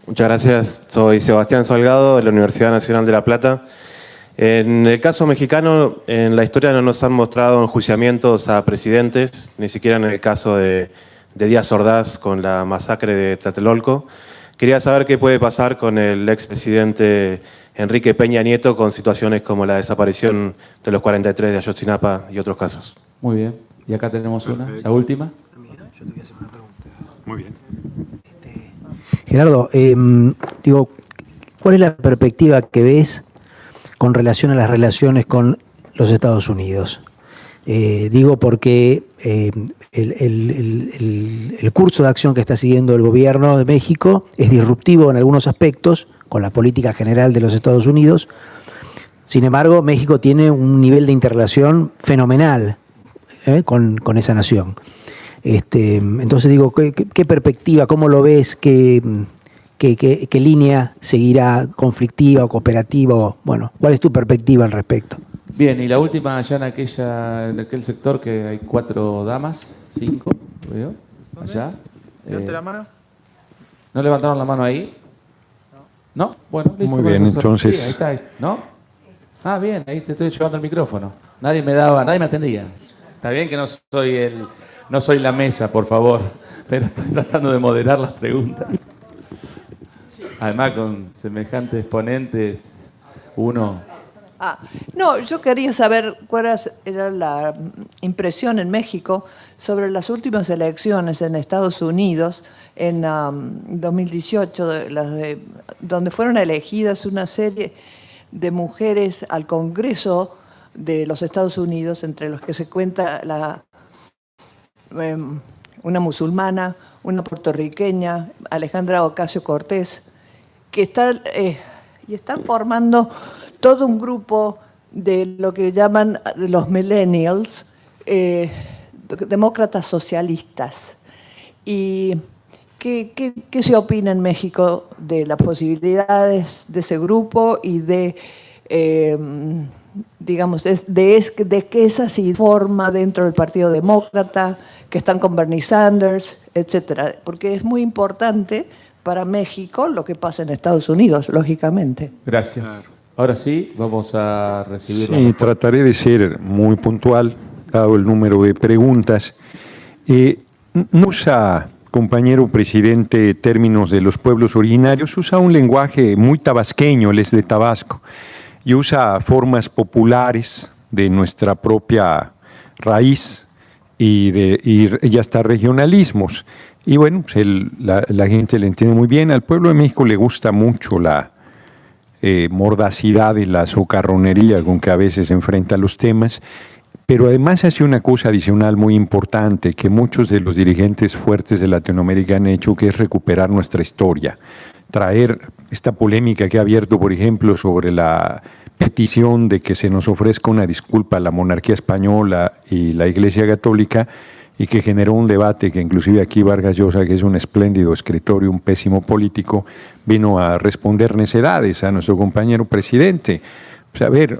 Muchas gracias. Soy Sebastián Salgado, de la Universidad Nacional de La Plata. En el caso mexicano, en la historia no nos han mostrado enjuiciamientos a presidentes, ni siquiera en el caso de Díaz Ordaz con la masacre de Tlatelolco. Quería saber qué puede pasar con el expresidente Enrique Peña Nieto con situaciones como la desaparición de los 43 de Ayotzinapa y otros casos. Muy bien. Y acá tenemos una, la última. Yo te voy a hacer una pregunta. Muy bien. Gerardo, ¿cuál es la perspectiva que ves con relación a las relaciones con los Estados Unidos? Digo porque el curso de acción que está siguiendo el gobierno de México es disruptivo en algunos aspectos con la política general de los Estados Unidos. Sin embargo, México tiene un nivel de interrelación fenomenal con esa nación. Entonces digo, ¿qué perspectiva, cómo lo ves, qué línea seguirá, conflictiva o cooperativa? Bueno, ¿cuál es tu perspectiva al respecto? Bien, y la última, allá en aquel sector que hay 4 damas, 5, ¿veo? Allá. ¿Levante la mano? ¿No levantaron la mano ahí? ¿No? Bueno, listo. Muy bien, entonces... Sí, ahí está, ¿no? Ah, bien, ahí te estoy llevando el micrófono. Nadie me atendía. Está bien que no soy la mesa, por favor, pero estoy tratando de moderar las preguntas. Además, con semejantes ponentes, No, yo quería saber cuál era la impresión en México sobre las últimas elecciones en Estados Unidos en 2018, donde fueron elegidas una serie de mujeres al Congreso de los Estados Unidos, entre los que se cuenta una musulmana, una puertorriqueña, Alejandra Ocasio-Cortez, que están formando todo un grupo de lo que llaman los millennials, demócratas socialistas. ¿Y qué se opina en México de las posibilidades de ese grupo y de que esa se forma dentro del Partido Demócrata, que están con Bernie Sanders, etcétera? Porque es muy importante para México lo que pasa en Estados Unidos, lógicamente. Gracias. Ahora sí, vamos a recibir... Sí, trataré de ser muy puntual, dado el número de preguntas. No usa, compañero presidente, términos de los pueblos originarios, usa un lenguaje muy tabasqueño, él es de Tabasco, y usa formas populares de nuestra propia raíz y hasta regionalismos. Y bueno, pues la gente le entiende muy bien. Al pueblo de México le gusta mucho la mordacidad y la socarronería con que a veces enfrenta los temas, pero además hace una cosa adicional muy importante que muchos de los dirigentes fuertes de Latinoamérica han hecho, que es recuperar nuestra historia, traer esta polémica que ha abierto, por ejemplo, sobre la petición de que se nos ofrezca una disculpa a la monarquía española y la Iglesia Católica, y que generó un debate que inclusive aquí Vargas Llosa, que es un espléndido escritor y un pésimo político, vino a responder necedades a nuestro compañero presidente. A ver,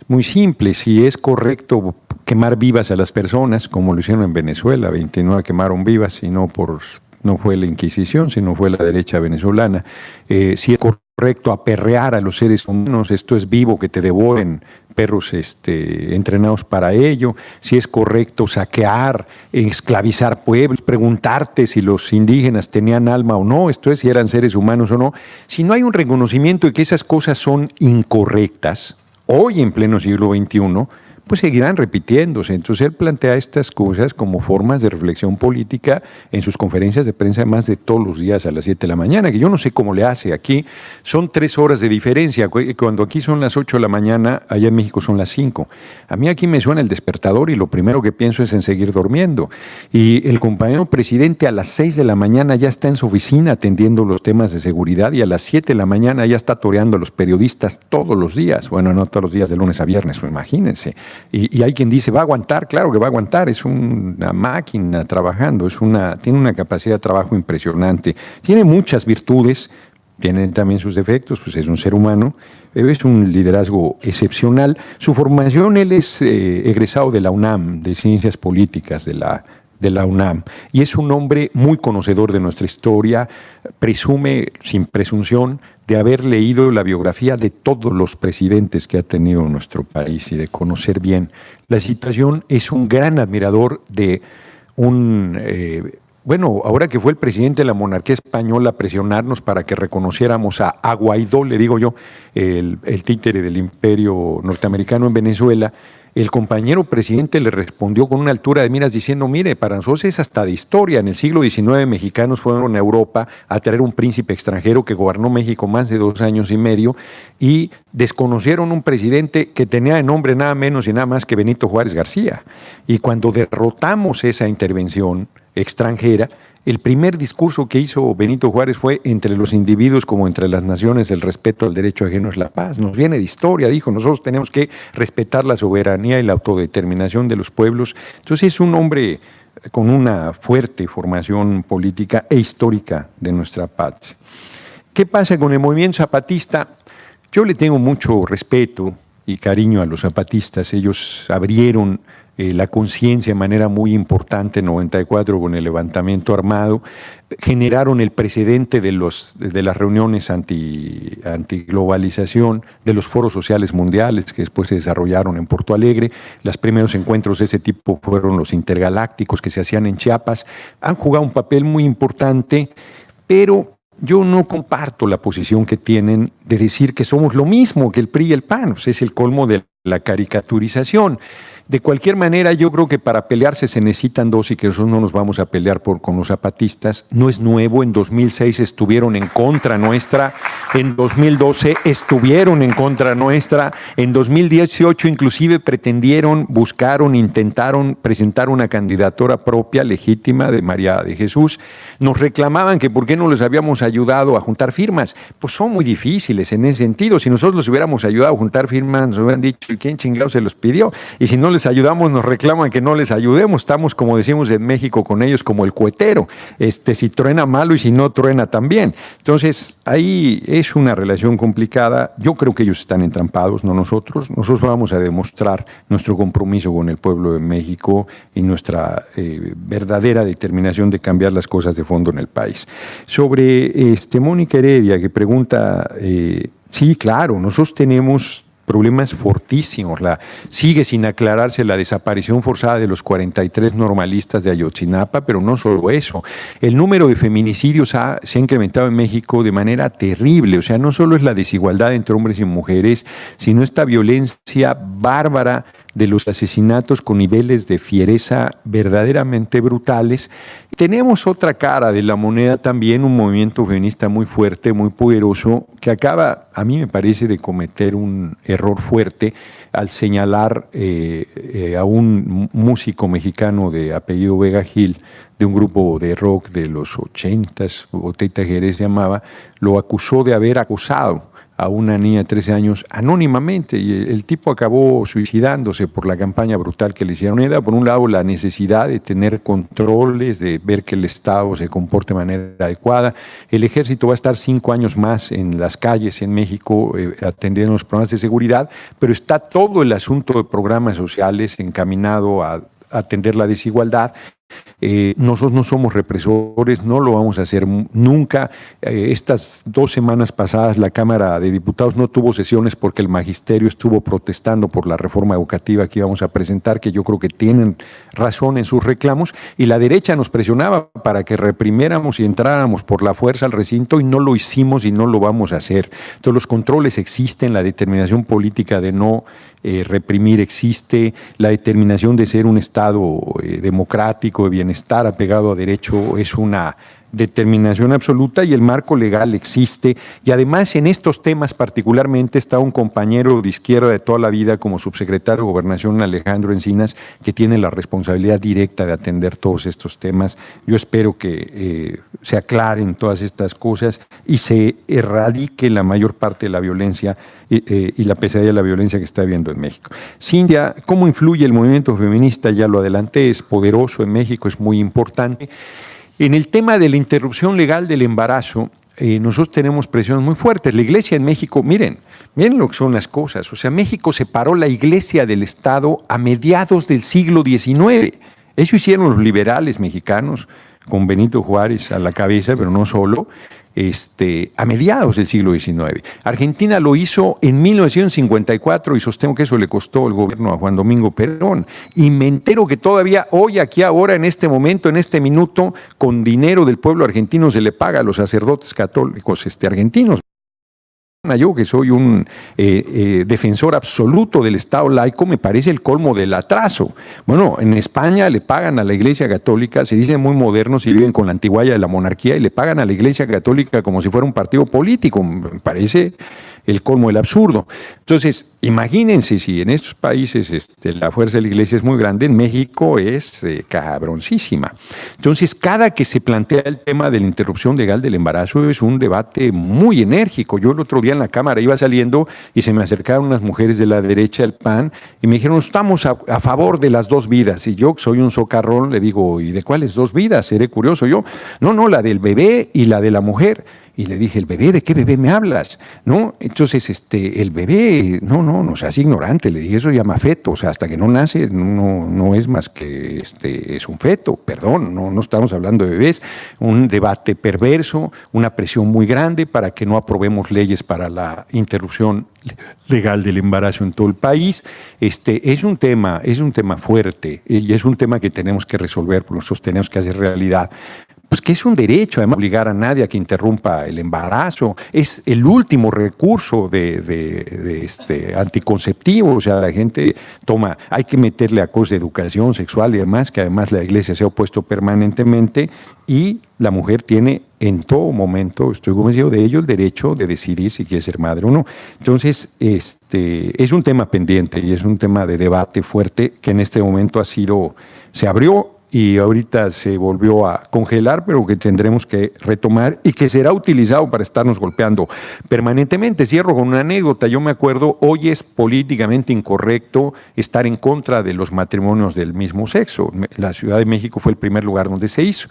muy simple, si es correcto quemar vivas a las personas, como lo hicieron en Venezuela, 29 quemaron vivas, y no fue la Inquisición, sino fue la derecha venezolana. Si es correcto aperrear a los seres humanos, esto es vivo, que te devoren, perros entrenados para ello. Si es correcto saquear, esclavizar pueblos, preguntarte si los indígenas tenían alma o no, esto es, si eran seres humanos o no. Si no hay un reconocimiento de que esas cosas son incorrectas, hoy en pleno siglo XXI, pues seguirán repitiéndose. Entonces él plantea estas cosas como formas de reflexión política en sus conferencias de prensa, más de todos los días a las 7 de la mañana, que yo no sé cómo le hace. Aquí son 3 horas de diferencia. Cuando aquí son las 8 de la mañana, allá en México son las 5. A mí aquí me suena el despertador y lo primero que pienso es en seguir durmiendo. Y el compañero presidente a las 6 de la mañana ya está en su oficina atendiendo los temas de seguridad, y a las 7 de la mañana ya está toreando a los periodistas todos los días. Bueno, no todos los días, de lunes a viernes, pues imagínense. Y hay quien dice, va a aguantar, claro que va a aguantar, es una máquina trabajando, tiene una capacidad de trabajo impresionante, tiene muchas virtudes, tiene también sus defectos, pues es un ser humano, pero es un liderazgo excepcional. Su formación, él es egresado de la UNAM, de Ciencias Políticas de la UNAM, y es un hombre muy conocedor de nuestra historia, presume, sin presunción, de haber leído la biografía de todos los presidentes que ha tenido nuestro país y de conocer bien la situación. Es un gran admirador de ahora que fue el presidente de la monarquía española a presionarnos para que reconociéramos a Guaidó, le digo yo, el títere del imperio norteamericano en Venezuela, el compañero presidente le respondió con una altura de miras diciendo, mire, para nosotros es hasta de historia. En el siglo XIX mexicanos fueron a Europa a traer un príncipe extranjero que gobernó México más de 2 años y medio, y desconocieron un presidente que tenía de nombre nada menos y nada más que Benito Juárez García. Y cuando derrotamos esa intervención extranjera, el primer discurso que hizo Benito Juárez fue: entre los individuos como entre las naciones, el respeto al derecho ajeno es la paz. Nos viene de historia, dijo, nosotros tenemos que respetar la soberanía y la autodeterminación de los pueblos. Entonces es un hombre con una fuerte formación política e histórica de nuestra patria. ¿Qué pasa con el movimiento zapatista? Yo le tengo mucho respeto y cariño a los zapatistas. Ellos abrieron la conciencia de manera muy importante en 94 con el levantamiento armado, generaron el precedente de las reuniones antiglobalización, de los foros sociales mundiales que después se desarrollaron en Porto Alegre. Los primeros encuentros de ese tipo fueron los intergalácticos que se hacían en Chiapas. Han jugado un papel muy importante, pero yo no comparto la posición que tienen de decir que somos lo mismo que el PRI y el PAN. O sea, es el colmo de la caricaturización. De cualquier manera, yo creo que para pelearse se necesitan dos, y que nosotros no nos vamos a pelear con los zapatistas. No es nuevo, en 2006 estuvieron en contra nuestra, en 2012 estuvieron en contra nuestra, en 2018 inclusive buscaron, intentaron presentar una candidatura propia, legítima, de María de Jesús. Nos reclamaban que por qué no les habíamos ayudado a juntar firmas. Pues son muy difíciles en ese sentido. Si nosotros les hubiéramos ayudado a juntar firmas, nos hubieran dicho, ¿y quién chingado se los pidió? Y si no les ayudamos, nos reclaman que no les ayudemos. Estamos, como decimos en México, con ellos como el cuetero. Si truena malo y si no truena también. Entonces, ahí es una relación complicada. Yo creo que ellos están entrampados, no nosotros. Nosotros vamos a demostrar nuestro compromiso con el pueblo de México y nuestra verdadera determinación de cambiar las cosas de fondo en el país. Sobre Mónica Heredia, que pregunta, sí, claro, nosotros tenemos problemas fortísimos. Sigue sin aclararse la desaparición forzada de los 43 normalistas de Ayotzinapa, pero no solo eso. El número de feminicidios se ha incrementado en México de manera terrible. O sea, no solo es la desigualdad entre hombres y mujeres, sino esta violencia bárbara de los asesinatos con niveles de fiereza verdaderamente brutales. Tenemos otra cara de la moneda también, un movimiento feminista muy fuerte, muy poderoso, que acaba, a mí me parece, de cometer un error fuerte al señalar a un músico mexicano de apellido Vega Gil, de un grupo de rock de los 80s, Boteta Jerez se llamaba, lo acusó de haber acosado a una niña de 13 años anónimamente, y el tipo acabó suicidándose por la campaña brutal que le hicieron. Era, por un lado, la necesidad de tener controles, de ver que el Estado se comporte de manera adecuada. El ejército va a estar 5 años más en las calles en México atendiendo los problemas de seguridad, pero está todo el asunto de programas sociales encaminado a atender la desigualdad. Nosotros no somos represores, no lo vamos a hacer nunca. Estas 2 semanas pasadas la Cámara de Diputados no tuvo sesiones porque el magisterio estuvo protestando por la reforma educativa que íbamos a presentar, que yo creo que tienen razón en sus reclamos, y la derecha nos presionaba para que reprimiéramos y entráramos por la fuerza al recinto, y no lo hicimos y no lo vamos a hacer. Entonces los controles existen, la determinación política de no reprimir existe, la determinación de ser un Estado democrático, de bienestar, apegado a derecho, es una determinación absoluta, y el marco legal existe. Y además, en estos temas particularmente, está un compañero de izquierda de toda la vida como subsecretario de Gobernación, Alejandro Encinas, que tiene la responsabilidad directa de atender todos estos temas. Yo espero que se aclaren todas estas cosas y se erradique la mayor parte de la violencia y la pesadilla de la violencia que está habiendo en México. Cintia, ¿cómo influye el movimiento feminista? Ya lo adelanté, es poderoso en México, es muy importante. En el tema de la interrupción legal del embarazo, nosotros tenemos presiones muy fuertes. La Iglesia en México, miren lo que son las cosas. O sea, México separó la Iglesia del Estado a mediados del siglo XIX. Eso hicieron los liberales mexicanos, con Benito Juárez a la cabeza, pero no solo, a mediados del siglo XIX. Argentina lo hizo en 1954 y sostengo que eso le costó el gobierno a Juan Domingo Perón. Y me entero que todavía hoy, aquí, ahora, en este momento, en este minuto, con dinero del pueblo argentino se le paga a los sacerdotes católicos argentinos. Yo, que soy un defensor absoluto del Estado laico, me parece el colmo del atraso. Bueno, en España le pagan a la Iglesia Católica, se dicen muy modernos y viven con la antigualla de la monarquía, y le pagan a la Iglesia Católica como si fuera un partido político. Me parece el colmo del absurdo. Entonces, imagínense si en estos países la fuerza de la Iglesia es muy grande, en México es cabroncísima. Entonces, cada que se plantea el tema de la interrupción legal del embarazo es un debate muy enérgico. Yo el otro día en la Cámara iba saliendo y se me acercaron unas mujeres de la derecha del PAN y me dijeron, estamos a favor de las 2 vidas. Y yo, que soy un socarrón, le digo, ¿y de cuáles 2 vidas? Seré curioso yo. No, la del bebé y la de la mujer. Y le dije, ¿el bebé? ¿De qué bebé me hablas? ¿No? Entonces, el bebé, no seas ignorante. Le dije, eso se llama feto. O sea, hasta que no nace, no es más que, es un feto. Perdón, no estamos hablando de bebés. Un debate perverso, una presión muy grande para que no aprobemos leyes para la interrupción legal del embarazo en todo el país. Es un tema fuerte y es un tema que tenemos que resolver, porque nosotros tenemos que hacer realidad. Pues que es un derecho, además, obligar a nadie a que interrumpa el embarazo. Es el último recurso de anticonceptivo. O sea, la gente hay que meterle a cosas de educación sexual y demás, que además la Iglesia se ha opuesto permanentemente, y la mujer tiene en todo momento, estoy convencido de ello, el derecho de decidir si quiere ser madre o no. Entonces, es un tema pendiente y es un tema de debate fuerte que en este momento se abrió y ahorita se volvió a congelar, pero que tendremos que retomar y que será utilizado para estarnos golpeando permanentemente. Cierro con una anécdota. Yo me acuerdo, hoy es políticamente incorrecto estar en contra de los matrimonios del mismo sexo. La Ciudad de México fue el primer lugar donde se hizo,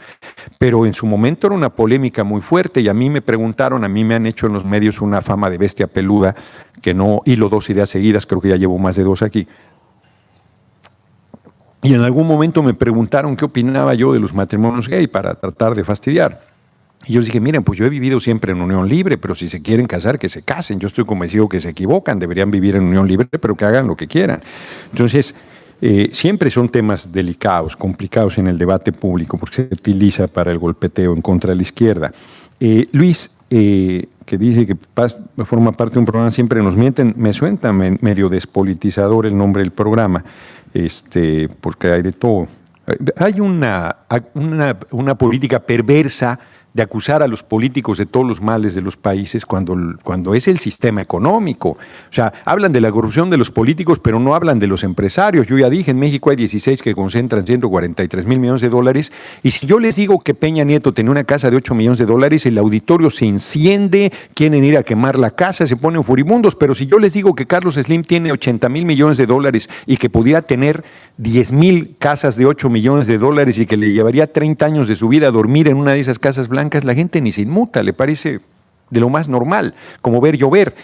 pero en su momento era una polémica muy fuerte, y a mí me preguntaron, a mí me han hecho en los medios una fama de bestia peluda, que no hilo 2 ideas seguidas, creo que ya llevo más de 2 aquí. Y en algún momento me preguntaron qué opinaba yo de los matrimonios gay para tratar de fastidiar. Y yo dije, miren, pues yo he vivido siempre en unión libre, pero si se quieren casar, que se casen. Yo estoy convencido que se equivocan, deberían vivir en unión libre, pero que hagan lo que quieran. Entonces, siempre son temas delicados, complicados en el debate público, porque se utiliza para el golpeteo en contra de la izquierda. Luis, que dice que forma parte de un programa Siempre nos mienten, me suena medio despolitizador el nombre del programa, porque hay de todo. Hay una política perversa de acusar a los políticos de todos los males de los países cuando es el sistema económico. O sea, hablan de la corrupción de los políticos, pero no hablan de los empresarios. Yo ya dije, en México hay 16 que concentran 143,000 millones de dólares, y si yo les digo que Peña Nieto tenía una casa de 8 millones de dólares, el auditorio se enciende, quieren ir a quemar la casa, se ponen furibundos, pero si yo les digo que Carlos Slim tiene 80,000 millones de dólares y que pudiera tener 10,000 casas de 8 millones de dólares y que le llevaría 30 años de su vida a dormir en una de esas casas blancas, la gente ni se inmuta, le parece de lo más normal, como ver llover.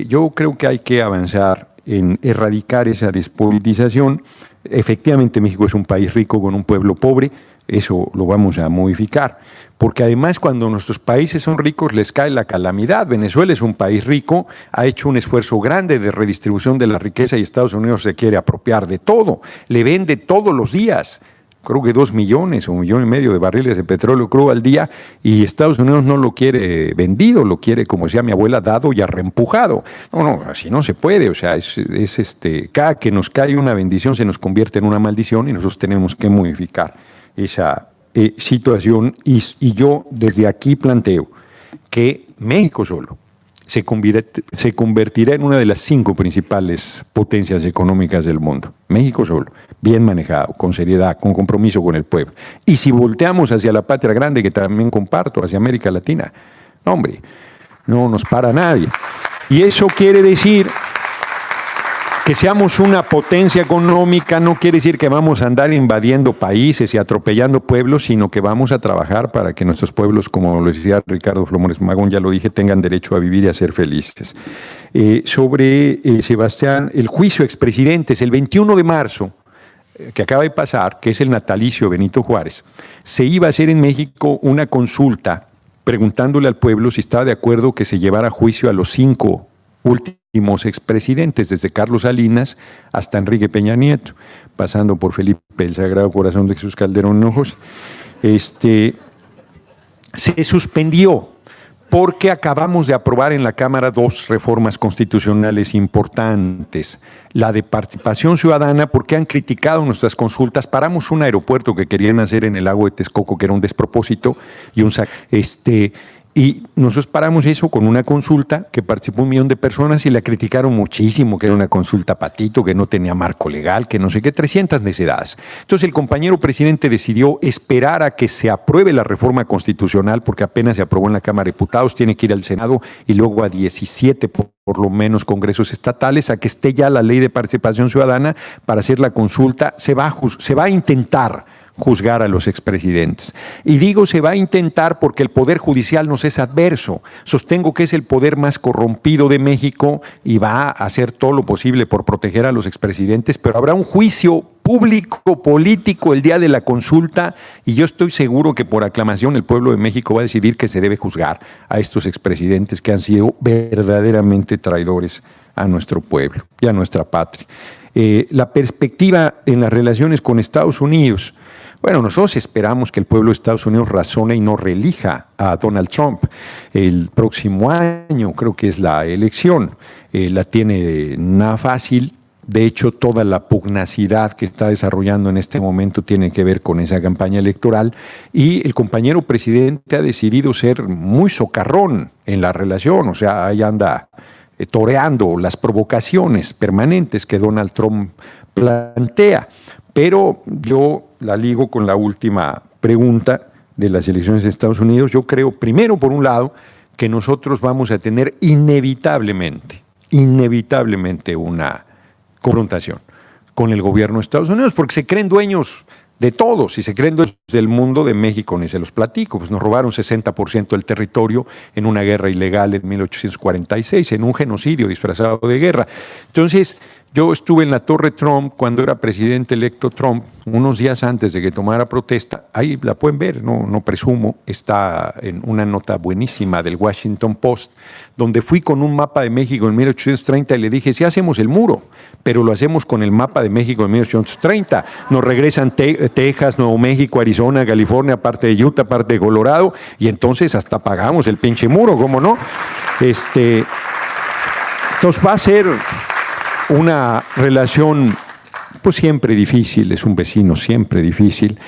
Yo creo que hay que avanzar en erradicar esa despolitización. Efectivamente, México es un país rico con un pueblo pobre, eso lo vamos a modificar, porque además cuando nuestros países son ricos les cae la calamidad. Venezuela es un país rico, ha hecho un esfuerzo grande de redistribución de la riqueza y Estados Unidos se quiere apropiar de todo, le vende todos los días, creo que 2 millones o 1,5 millones de barriles de petróleo crudo al día, y Estados Unidos no lo quiere vendido, lo quiere, como decía mi abuela, dado y arreempujado. No, así no se puede. O sea, cada que nos cae una bendición se nos convierte en una maldición y nosotros tenemos que modificar esa situación. Y yo desde aquí planteo que México solo se convertirá en una de las 5 principales potencias económicas del mundo. México solo, bien manejado, con seriedad, con compromiso con el pueblo. Y si volteamos hacia la patria grande, que también comparto, hacia América Latina, hombre, no nos para nadie. Y eso quiere decir que seamos una potencia económica, no quiere decir que vamos a andar invadiendo países y atropellando pueblos, sino que vamos a trabajar para que nuestros pueblos, como lo decía Ricardo Flores Magón, ya lo dije, tengan derecho a vivir y a ser felices. Sebastián, el juicio a expresidentes, el 21 de marzo, que acaba de pasar, que es el natalicio de Benito Juárez, se iba a hacer en México una consulta preguntándole al pueblo si estaba de acuerdo que se llevara a juicio a los 5 últimos expresidentes, desde Carlos Salinas hasta Enrique Peña Nieto, pasando por Felipe el Sagrado Corazón de Jesús Calderón Hinojosa. Se suspendió porque acabamos de aprobar en la Cámara 2 reformas constitucionales importantes. La de participación ciudadana, porque han criticado nuestras consultas. Paramos un aeropuerto que querían hacer en el lago de Texcoco, que era un despropósito, y nosotros paramos eso con una consulta que participó 1 millón de personas y la criticaron muchísimo, que era una consulta patito, que no tenía marco legal, que no sé qué, 300 necedades. Entonces el compañero presidente decidió esperar a que se apruebe la reforma constitucional, porque apenas se aprobó en la Cámara de Diputados, tiene que ir al Senado y luego a 17 por lo menos congresos estatales, a que esté ya la ley de participación ciudadana para hacer la consulta. Se va a intentar juzgar a los expresidentes. Y digo se va a intentar porque el Poder Judicial nos es adverso. Sostengo que es el poder más corrompido de México y va a hacer todo lo posible por proteger a los expresidentes, pero habrá un juicio público, político, el día de la consulta, y yo estoy seguro que por aclamación el pueblo de México va a decidir que se debe juzgar a estos expresidentes que han sido verdaderamente traidores a nuestro pueblo y a nuestra patria. La perspectiva en las relaciones con Estados Unidos. Bueno, nosotros esperamos que el pueblo de Estados Unidos razone y no reelija a Donald Trump. El próximo año creo que es la elección. La tiene nada fácil. De hecho, toda la pugnacidad que está desarrollando en este momento tiene que ver con esa campaña electoral. Y el compañero presidente ha decidido ser muy socarrón en la relación. O sea, ahí anda toreando las provocaciones permanentes que Donald Trump plantea. Pero yo la ligo con la última pregunta de las elecciones de Estados Unidos. Yo creo, primero, por un lado, que nosotros vamos a tener inevitablemente una confrontación con el gobierno de Estados Unidos, porque se creen dueños de todo. Si se creen dueños del mundo, de México ni se los platico, pues nos robaron 60% del territorio en una guerra ilegal en 1846, en un genocidio disfrazado de guerra. Entonces, Yo estuve en la Torre Trump cuando era presidente electo Trump, unos días antes de que tomara protesta. Ahí la pueden ver, no presumo. Está en una nota buenísima del Washington Post, donde fui con un mapa de México en 1830 y le dije, sí hacemos el muro, pero lo hacemos con el mapa de México en 1830. Nos regresan Texas, Nuevo México, Arizona, California, parte de Utah, parte de Colorado, y entonces hasta pagamos el pinche muro, ¿cómo no? Entonces va a ser una relación pues siempre difícil, es un vecino siempre difícil.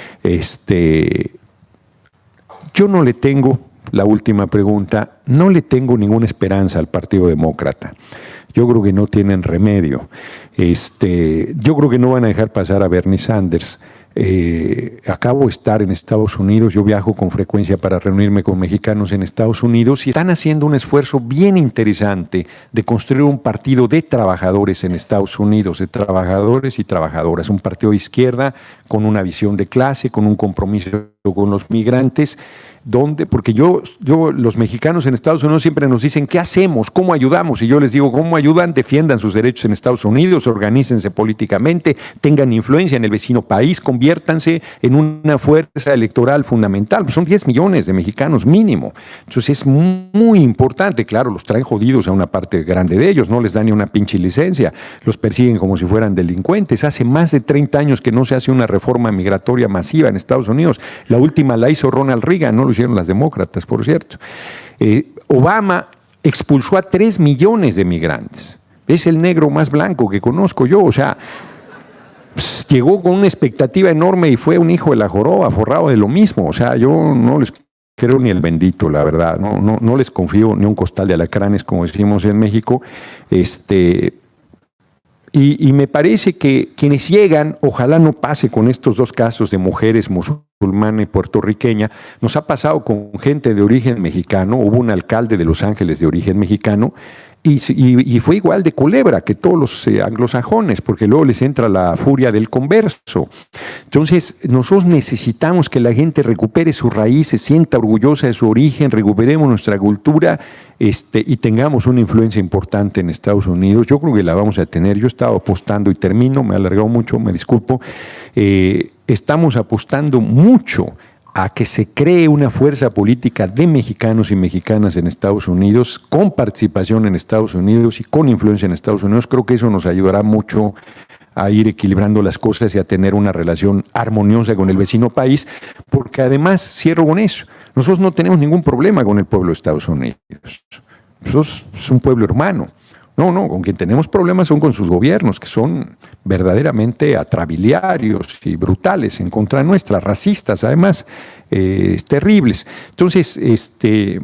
Yo no le tengo, la última pregunta, no le tengo ninguna esperanza al Partido Demócrata. Yo creo que no tienen remedio. Yo creo que no van a dejar pasar a Bernie Sanders. Acabo de estar en Estados Unidos, yo viajo con frecuencia para reunirme con mexicanos en Estados Unidos y están haciendo un esfuerzo bien interesante de construir un partido de trabajadores en Estados Unidos, de trabajadores y trabajadoras, un partido de izquierda con una visión de clase, con un compromiso con los migrantes, porque los mexicanos en Estados Unidos siempre nos dicen, ¿qué hacemos? ¿Cómo ayudamos? Y yo les digo, ¿cómo ayudan? Defiendan sus derechos en Estados Unidos, organícense políticamente, tengan influencia en el vecino país, conviértanse en una fuerza electoral fundamental. Pues son 10 millones de mexicanos mínimo. Entonces es muy importante. Claro, los traen jodidos a una parte grande de ellos, no les dan ni una pinche licencia, los persiguen como si fueran delincuentes. Hace más de 30 años que no se hace una reforma migratoria masiva en Estados Unidos. La última la hizo Ronald Reagan, no lo hicieron las demócratas, por cierto. Obama expulsó a 3 millones de migrantes. Es el negro más blanco que conozco yo. O sea, llegó con una expectativa enorme y fue un hijo de la joroba, forrado de lo mismo. O sea, yo no les creo ni el bendito, la verdad. No les confío ni un costal de alacranes, como decimos en México. Y me parece que quienes llegan, ojalá no pase con estos dos casos de mujeres musulmana y puertorriqueña, nos ha pasado con gente de origen mexicano. Hubo un alcalde de Los Ángeles de origen mexicano y fue igual de culebra que todos los anglosajones, porque luego les entra la furia del converso. Entonces, nosotros necesitamos que la gente recupere sus raíces, sienta orgullosa de su origen, recuperemos nuestra cultura y tengamos una influencia importante en Estados Unidos. Yo creo que la vamos a tener. Yo he estado apostando, y termino, me he alargado mucho, me disculpo, estamos apostando mucho a que se cree una fuerza política de mexicanos y mexicanas en Estados Unidos, con participación en Estados Unidos y con influencia en Estados Unidos. Creo que eso nos ayudará mucho a ir equilibrando las cosas y a tener una relación armoniosa con el vecino país, porque además, cierro con eso, nosotros no tenemos ningún problema con el pueblo de Estados Unidos. Nosotros es un pueblo hermano. No, con quien tenemos problemas son con sus gobiernos, que son verdaderamente atrabiliarios y brutales en contra nuestra, racistas además, terribles. Entonces,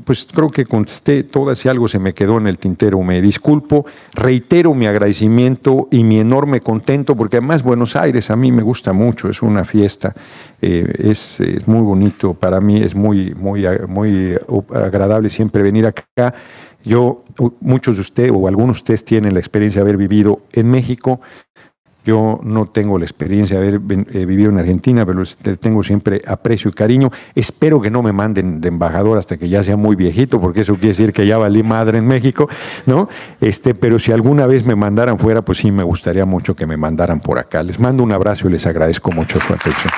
pues creo que contesté todas. Si algo se me quedó en el tintero, me disculpo. Reitero mi agradecimiento y mi enorme contento, porque además Buenos Aires a mí me gusta mucho, es una fiesta, es muy bonito, para mí es muy agradable siempre venir acá. Muchos de ustedes o algunos de ustedes tienen la experiencia de haber vivido en México. Yo no tengo la experiencia de haber vivido en Argentina, pero tengo siempre aprecio y cariño. Espero que no me manden de embajador hasta que ya sea muy viejito, porque eso quiere decir que ya valí madre en México, ¿no? Pero si alguna vez me mandaran fuera, pues sí me gustaría mucho que me mandaran por acá. Les mando un abrazo y les agradezco mucho su atención.